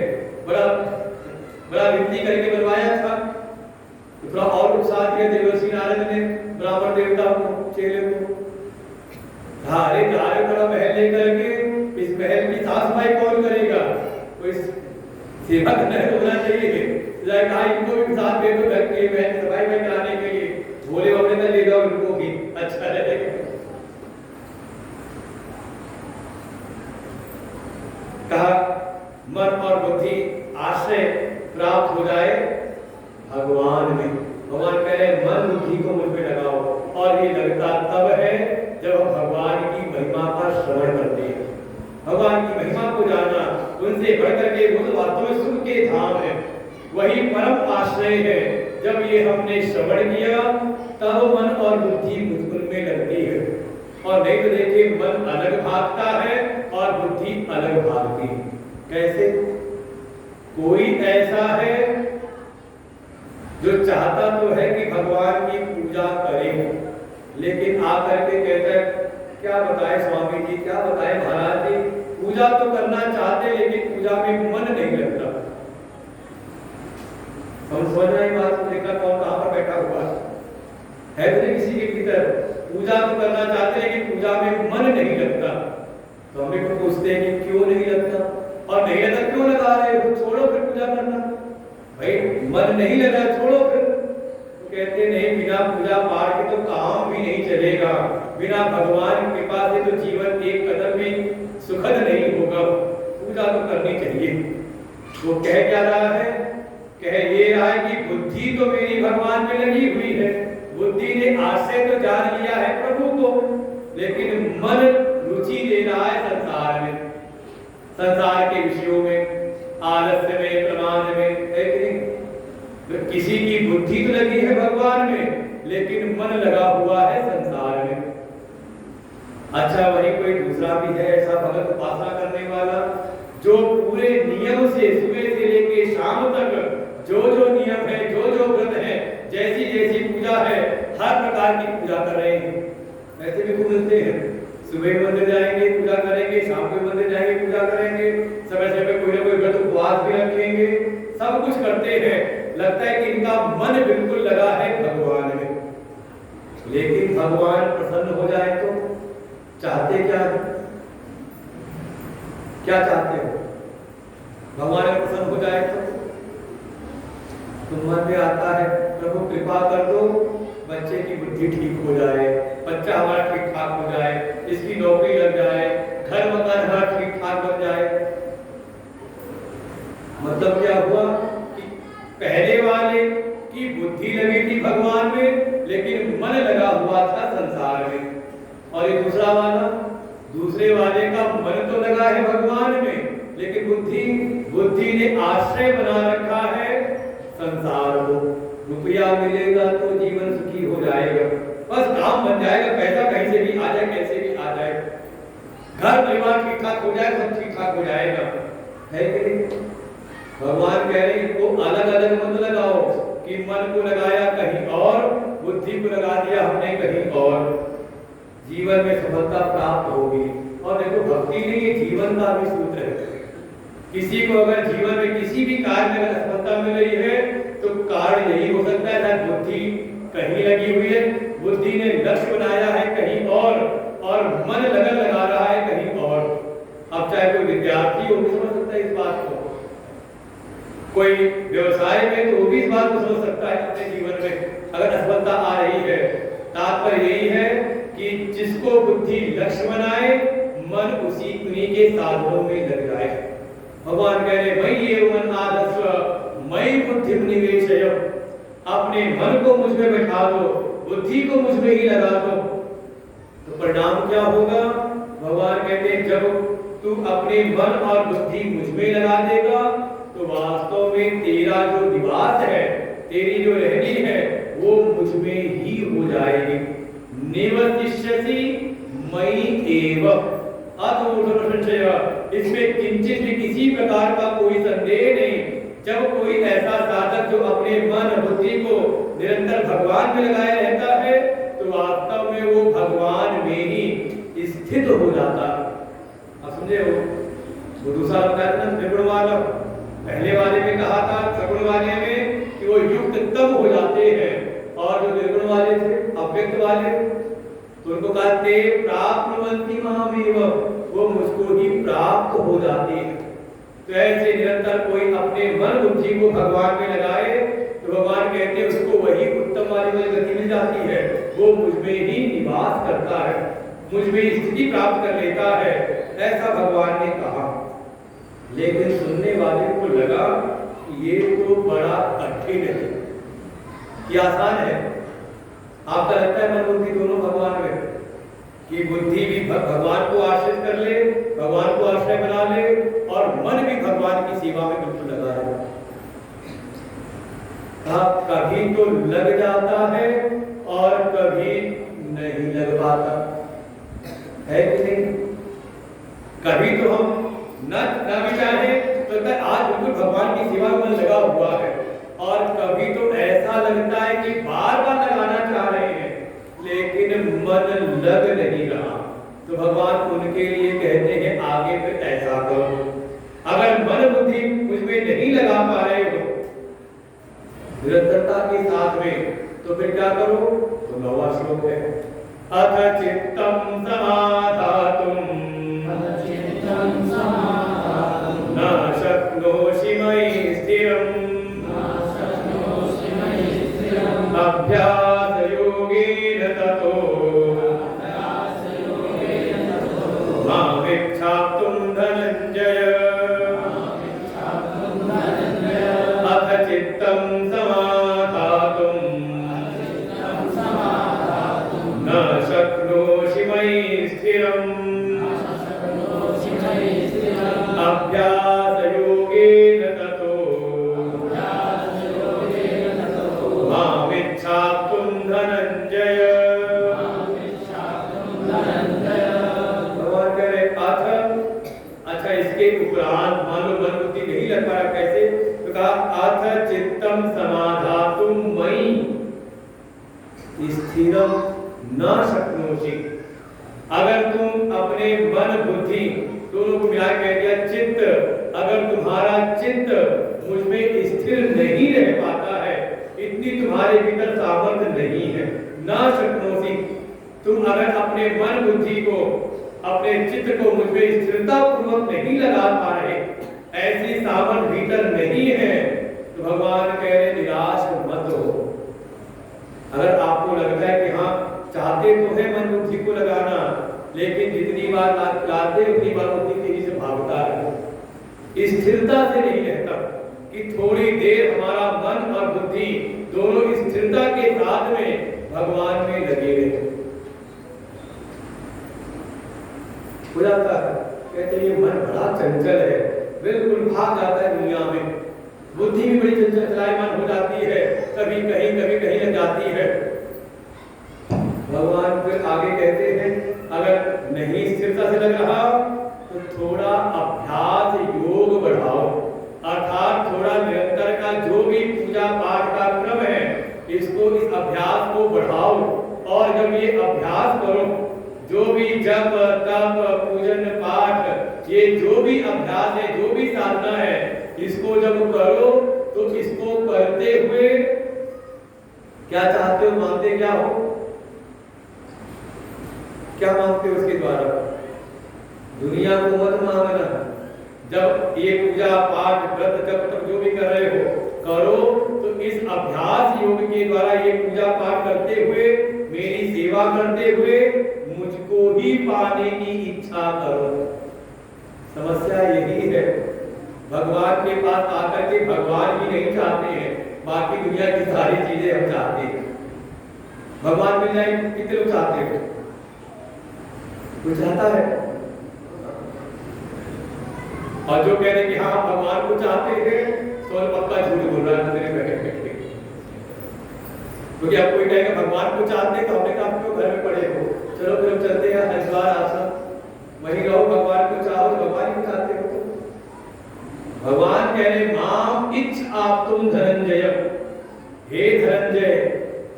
बड़ा विनती करके बनवाया था। तो थोड़ा और उत्साह दिया देवर्षि नारद ने ब्राह्मण देवता को, चेले को। धारे धारे बड़ा महल लेकर के, इस महल की साफ सफाई कौन करेगा? कोई सेवक नहीं होना चाहिए, कहा इनको भी साथ दे दो घर के महल सफाई में कराने के लिए। भोले बाबा ने ले जाओ इनको भी, अच्छा रहेगा। कहा मन और बुद्धि आश्रय प्राप्त हो जाए भगवान में। भगवान कह रहे मन बुद्धि को मुझ में लगाओ, और ये लगता तब है जब हम भगवान की महिमा का श्रवण करते हैं। भगवान की महिमा को जाना, उनसे बढ़कर के वो तो वास्तव में सुख के धाम है, वही परम आश्रय है। जब ये हमने श्रवण किया तब मन और बुद्धि उनमें लगती है, और नहीं तो देखिए मन अलग भागता है और बुद्धि अलग भागती है। कैसे? कोई ऐसा है जो चाहता तो है कि भगवान की पूजा करें, लेकिन आकर के कहता है क्या बताएं स्वामी जी, क्या बताएं महाराज जी, पूजा तो करना चाहते लेकिन पूजा में मन नहीं लगता। हम समझ रहे हैं बात को, देखा कौन कहां पर बैठा हुआ है तो किसी के भीतर पूजा तो करना चाहते लेकिन पूजा में मन नहीं लगता। तो हम भी पूछते हैं कि क्यों नहीं लगता, और नहीं लगता क्यों लगा रहे हो, छोड़ो फिर पूजा करना। भाई मन नहीं लगा, छोड़ो फिर। तो कहते नहीं, बिना पूजा पाठ के तो काम भी नहीं चलेगा, बिना भगवान की कृपा से तो जीवन एक कदम भी सुखद नहीं होगा, पूजा तो करनी चाहिए। वो कह क्या रहा है? कह ये रहा है कि बुद्धि तो मेरी भगवान में लगी हुई है, बुद्धि ने आश्रय तो जान लिया है प्रभु को, लेकिन मन रुचि ले रहा है संसार में, संसार के विषयों में, आलस्य में, प्रमाद में, है कि नहीं? तो किसी की बुद्धि तो लगी है भगवान में, लेकिन मन लगा हुआ है संसार में। अच्छा, वही कोई दूसरा भी है ऐसा भगत उपासना करने वाला, जो पूरे नियम से सुबह से लेके शाम तक जो जो नियम है, जो जो व्रत है, जैसी जैसी पूजा है, हर प्रकार की पूजा कर रहे हैं। ऐसे भी खूब मिलते हैं, सुबह मंदिर जाएंगे पूजा करेंगे, शाम को मंदिर जाएंगे पूजा करेंगे, समय समय कोई ना कोई व्रत उपवास भी रखेंगे, सब कुछ करते हैं। लगता है कि इनका मन बिल्कुल लगा है भगवान में, लेकिन भगवान प्रसन्न हो जाए तो चाहते क्या है? क्या चाहते हो? भगवान प्रसन्न हो जाए तो मन में आता है प्रभु कृपा कर दो, बच्चे की बुद्धि ठीक हो जाए, बच्चा हमारा ठीक ठाक हो जाए, इसकी नौकरी लग जाए, घर मकान हमारा ठीक ठाक बन जाए। मतलब क्या हुआ कि पहले वाले की बुद्धि लगी थी भगवान में, लेकिन मन लगा हुआ था संसार में, और ये दूसरे वाले का मन तो लगा है भगवान में, लेकिन बुद्धि ने आश्रय बना रखा है संसार को। रुपया मिलेगा तो जीवन सुखी हो जाएगा, बस काम बन जाएगा, पैसा कहीं से भी आ जाए, कैसे भी आ जाए, घर परिवार ठीक ठाक हो जाए, सब ठीक ठाक हो जाएगा, है कि नहीं? भगवान कह रहे हैं इनको अलग अलग मत लगाओ कि मन को लगाया कहीं और, बुद्धि को लगा दिया हमने कहीं और, जीवन में सफलता प्राप्त होगी। और देखो, भक्ति नहीं, ये जीवन का भी सूत्र है। किसी को अगर जीवन में किसी भी कार्य में अगर सफलता मिल रही है तो कारण यही हो सकता है कि बुद्धि कहीं लगी हुई है, बुद्धि ने लक्ष्य बनाया है कहीं और मन लगन लगा रहा है कहीं और। अब चाहे कोई विद्यार्थी हो भी समझ सकता है इस बात को, कोई व्यवसाय में तो वो भी इस बात को समझ सकता है अपने जीवन में अगर असफलता आ रही है। तात्पर्य यही है कि जिसको बुद्धि लक्ष्य बनाए, मन उसी उन्हीं के साधनों में लग जाए। भगवान कह रहे मयि एव मन आदस्व मयि बुद्धिम निवेशय, अपने मन को मुझ में बैठा दो, बुद्धि को मुझ में ही लगा दो, तो परिणाम क्या होगा? भगवान कहते हैं जब तू अपने मन और बुद्धि मुझ में लगा देगा तो वास्तव में तेरा जो निवास है, तेरी जो रहनी है, वो मुझ में ही हो जाएगी। निवसिष्यसि मयि एव अतोषय, इसमें किंचित भी किसी प्रकार का कोई संदेह नहीं। जब कोई ऐसा साधक जो अपने मन बुद्धि को निरंतर भगवान में लगाए रहता है तो वास्तव में वो भगवान में ही स्थित हो जाता है। अब समझे हो? वो दूसरा बताया था ना त्रिगुण वाला, पहले वाले में कहा था सगुण वाले में कि वो युक्त तब हो जाते हैं, और जो निर्गुण वाले थे अव्यक्त वाले, तो उनको कहते प्राप्नुवन्ति मामेव, वो मुझको ही प्राप्त हो जाते हैं। तो ऐसे निरंतर कोई अपने मन बुद्धि को भगवान में लगाए तो भगवान कहते हैं उसको वही उत्तम वाली गति मिल जाती है, वो मुझ में ही निवास करता है, मुझ में स्थिति प्राप्त कर लेता है, ऐसा भगवान ने कहा। लेकिन सुनने वाले को लगा ये तो बड़ा कठिन है, ये आसान है। आपका लगता है मन बुद्धि दोनों भगवान में, कि बुद्धि भी भगवान को आश्रित कर ले, भगवान को आश्रय बना ले, और मन भी भगवान की सेवा में बिल्कुल लगा रहे। कभी तो लग जाता है और कभी नहीं लग पाता, है कि नहीं? कभी तो हम न भी चाहे तो आज बिल्कुल भगवान की सेवा में लगा हुआ है, और कभी तो ऐसा लगता है कि बार बार लगाना चाह रहे हैं लेकिन मन लग नहीं रहा, तो भगवान उनके लिए कहते हैं आगे फिर ऐसा करो। अगर मन बुद्धि मुझ में नहीं लगा पा रहे हो निरंतरता के साथ में, तो फिर क्या करो? तो 9वां श्लोक है, अथ चित्तम समाधातुम न शक्नोषि मयि स्थिरम् अभ्यास योगेन ततो मामिच्छाप्तुं धनञ्जय। अथ चित्तम स्थिरम न शक्नोषि। अगर तुम अपने मन बुद्धि दोनों को मिला कह दिया चित्त, अगर तुम्हारा चित्त मुझ में स्थिर नहीं रह पाता है, इतनी तुम्हारे भीतर सामर्थ्य नहीं है, न शक्नोषि, तुम अगर अपने मन बुद्धि को अपने चित्त को मुझ में स्थिरता पूर्वक नहीं लगा पा रहे, ऐसी सामर्थ्य भीतर नहीं है, तो भगवान कह रहे निराश मत हो। अगर आपको लगता है कि हाँ चाहते तो है मन बुद्धि को लगाना, लेकिन जितनी बार लाते उतनी बार उतनी तेजी से भागता है, स्थिरता से नहीं रहता कि थोड़ी देर हमारा मन और बुद्धि दोनों स्थिरता के साथ में भगवान में लगे रहे हो जाता है। कहते ये मन बड़ा चंचल है, बिल्कुल भाग जाता है दुनिया में, बुद्धि भी बड़ी चंचल चलायमान हो जाती है, कभी कहीं लग जाती है। भगवान फिर आगे कहते हैं अगर नहीं स्थिरता से लग रहा तो थोड़ा अभ्यास योग बढ़ाओ, अर्थात थोड़ा निरंतर का जो भी पूजा पाठ का क्रम है इसको, इस अभ्यास को बढ़ाओ। और जब ये अभ्यास करो, जो भी जप तप पूजन पाठ, ये जो भी अभ्यास है, जो भी साधना है, इसको जब करो तो इसको करते हुए क्या चाहते हो, मानते क्या हो, क्या मांगते हो उसके द्वारा? दुनिया को मत मांगना। जब ये पूजा पाठ व्रत जब तक जो भी कर रहे हो करो, तो इस अभ्यास योग के द्वारा ये पूजा पाठ करते हुए, मेरी सेवा करते हुए मुझको ही पाने की इच्छा करो। समस्या यही है, भगवान के पास आकर के भगवान भी नहीं चाहते हैं, बाकी दुनिया की सारी चीजें हम चाहते हैं। भगवान मिल जाए कितने लोग चाहते हो? कोई चाहता है? और जो कह रहे कि हाँ भगवान को चाहते हैं, तो पक्का झूठ बोल रहा है मेरे बैठे बैठे। क्योंकि अब कोई कहेगा भगवान को चाहते हैं, तो हमने कहा क्यों घर में पड़े हो, चलो फिर हम चलते हैं हरिद्वार आश्रम, वहीं रहो, भगवान को चाहो, भगवान को चाहते हो। भगवान कह रहे माम इच्छ आप तुम धनंजय, हे धनंजय,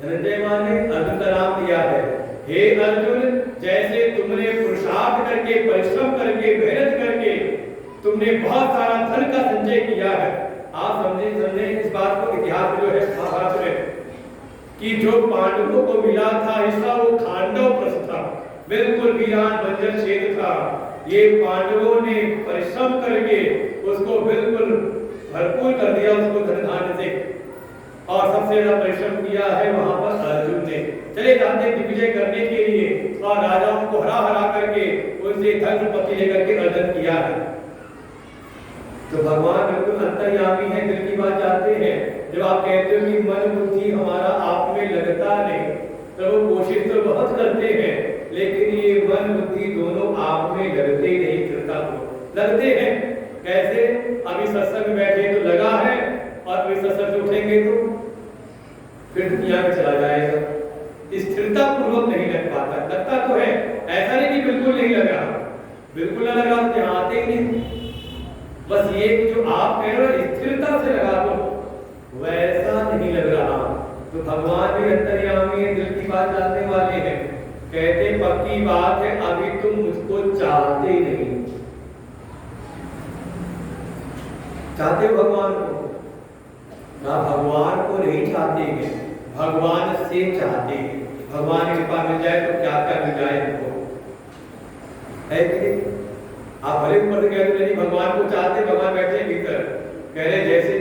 धनंजय माने अर्जुन का नाम दिया है, हे अर्जुन जैसे तुमने पुरुषार्थ करके, परिश्रम करके, मेहनत करके तुमने बहुत सारा धन का संचय किया है। आप समझे इस बात को, इतिहास जो है महाभारत में, कि जो पांडवों को मिला था हिस्सा वो खांडव प्रस्थ था, बिल्कुल वीरान बंजर क्षेत्र था। ये पांडवों ने परिश्रम करके उसको बिल्कुल भरपूर कर दिया, उसको धन धान्य से, और सबसे ज्यादा परिश्रम किया है वहां पर अर्जुन ने। चले जाते दिग्विजय करने के लिए और राजाओं को हरा करके उनसे धन संपत्ति लेकर के अर्जन किया है। तो भगवान बिल्कुल अंतर्यामी है, दिल की बात जानते हैं। जब आप कहते हो कि मन बुद्धि हमारा आप में लगता नहीं, तो वो कोशिश तो बहुत करते हैं, लेकिन ये मन बुद्धि दोनों आप में लगते नहीं, करता तो लगते हैं। कैसे? अभी सत्संग में बैठे तो लगा है, और अभी सत्संग से उठेंगे तो फिर दुनिया में चला जाएगा। स्थिरता पूर्वक नहीं लग पाता, लगता तो है, ऐसा नहीं कि बिल्कुल नहीं लग रहा, बिल्कुल ना लगा तो यहाँ आते ही नहीं। बस ये जो आप कह रहे हो स्थिरता से लगा दो, वैसा नहीं लग रहा। तो भगवान भी अंतर्यामी है, दिल की बात जानने वाले हैं। कहते पक्की बात है, अभी तुम मुझको चाहते नहीं। चाहते हो भगवान को? ना भगवान को नहीं चाहते हैं, भगवान से चाहते हैं। भगवान की कृपा मिल जाए तो क्या क्या मिल जाए हमको, है कि नहीं? आप भले ऊपर से कह रहे नहीं भगवान को चाहते, भगवान बैठे भीतर कह रहे जैसे,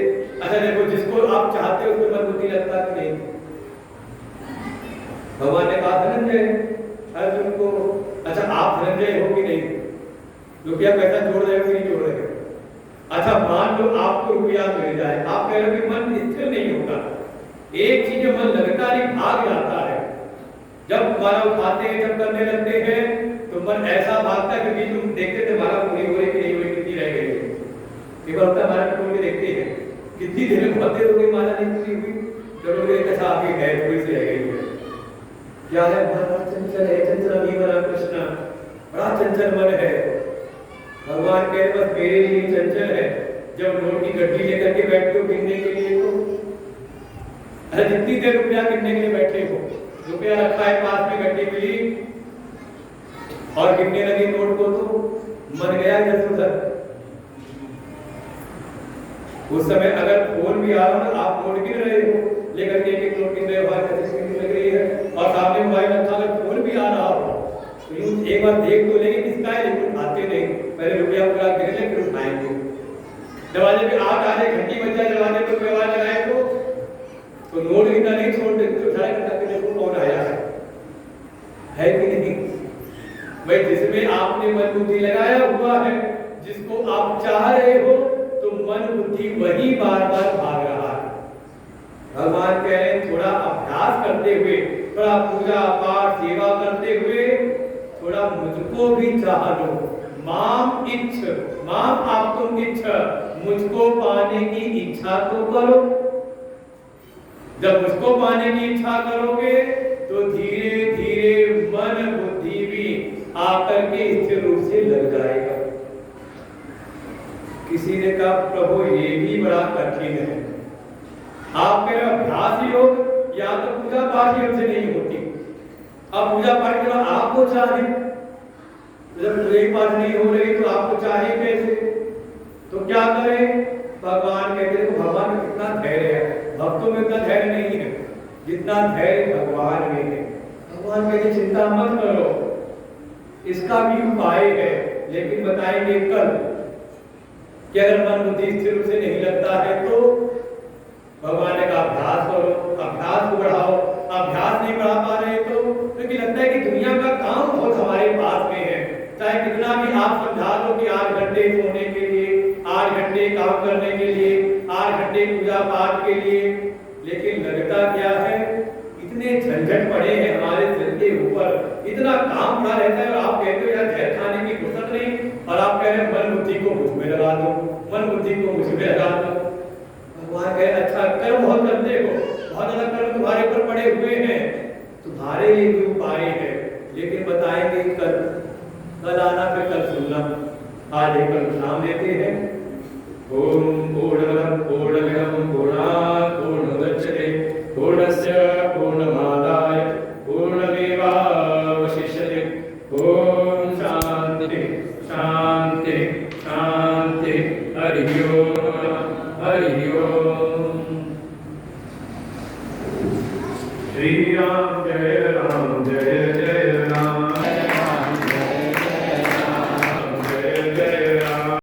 अच्छा देखो जिसको आप चाहते हो उसको मन बुद्धि लगता कि नहीं? भगवान ने कहा धनंजय अर्जुन को, अच्छा आप धनंजय हो कि नहीं? रुपया पैसा जोड़ रहे हो कि नहीं जोड़ रहे हो? अच्छा मान लो आपको रुपया मिल जाए, आप कह रहे हो कि मन स्थिर नहीं होता, एक चीज में मन लगता नहीं, भाग जाता है। जब माला उठाते हैं, जब करने लगते हैं तो मन ऐसा भागता है, क्योंकि तुम देखते थे माला पूरी हो रही कि नहीं हुई, कितनी रह गई। एक बार होता है माला खोल के देखते हैं कितनी देर में बहुत देर हो गई, माला नहीं पूरी हुई, चलो एक अच्छा आगे है, थोड़ी सी रह गई है। क्या है? बड़ा चंचल है, चंचल भी बड़ा कृष्ण, बड़ा चंचल मन है। भगवान कह रहे बस मेरे लिए चंचल है। जब नोट की गड्डी लेकर के बैठते हो गिनने के लिए, तो अरे जितनी देर रुपया गिनने के लिए बैठे हो, रुपया रखा है पास में, गड्डी मिली और गिनने लगी नोट को तो मन गया इधर से उधर। उस समय अगर फोन भी आ रहा हो ना, आप नोट गिन रहे हो, लेकर के एक नोट गिन रहे हो, कैसे लग रही है, और सामने मोबाइल रखा, अगर फोन भी आ रहा हो तो यूं एक बार देख तो लेंगे किसका है, लेकिन उठाते नहीं, पहले रुपया पूरा गिन ले फिर उठाएंगे। दरवाजे पे आग आ जाए, घंटी बज जाए दरवाजे पर, कोई आवाज लगाए तो नोट गिनना नहीं छोड़ देते, उठाए करके देखो कौन आया है कि नहीं। भाई जिसमें आपने मन बुद्धि लगाया हुआ है, जिसको आप चाह रहे हो, तो मन बुद्धि वही बार बार भाग रहा है। भगवान कह रहे हैं थोड़ा अभ्यास करते हुए, थोड़ा पूजा पाठ सेवा करते हुए, थोड़ा मुझको भी चाह लो। माम इच्छ, माम आप तुम इच्छ, मुझको पाने की इच्छा तो करो। जब मुझको पाने की इच्छा करोगे तो धीरे धीरे मन बुद्धि भी आकर के स्थिर रूप से लग जाएगा। किसी ने कहा प्रभु ये भी बड़ा कठिन है, आप मेरा अभ्यास ही हो, या तो पूजा पाठ ही हमसे नहीं होती। अब पूजा पाठ के बाद आपको चाहे, जब पूजा पाठ नहीं हो रही तो आपको चाहे कैसे? तो क्या करें? भगवान कहते हैं, भगवान में कितना धैर्य है, भक्तों में इतना धैर्य नहीं है जितना धैर्य भगवान में है। भगवान कहते चिंता मत करो, इसका भी उपाय है, लेकिन बताएंगे कल कि अगर मन बुद्धि स्थिर रूप से नहीं लगता है तो भगवान ने कहा अभ्यास करो, अभ्यास को बढ़ाओ। अभ्यास नहीं बढ़ा पा रहे तो क्योंकि लगता है कि दुनिया का काम बहुत हमारे पास में है, चाहे कितना भी आप समझा दो कि 8 घंटे सोने के लिए, 8 घंटे काम करने के लिए, 8 घंटे पूजा पाठ के लिए, लेकिन लगता क्या है, इतने झंझट पड़े हैं हमारे सिर के ऊपर, इतना काम पड़ा रहता है, और आप कहते हो यार जहर खाने की फुर्सत नहीं, और आप कह रहे हैं मन बुद्धि को मुझ में लगा दो, मन बुद्धि को मुझ में लगा दो। भगवान कहे अच्छा कर्म बहुत करते हो, बहुत ज्यादा कर्म तुम्हारे ऊपर पड़े हुए हैं, तुम्हारे लिए भी उपाय है, लेकिन बताएंगे कल आना, फिर कल सुनना। आज एक नाम लेते हैं। ओम पूर्णमदः पूर्णमिदं पूर्णात् पूर्णमुदच्यते पूर्णस्य पूर्णमादाय पूर्णमेवावशिष्यते। ओम शांति शांति शांति। हरि ओम हरि ओम। श्री राम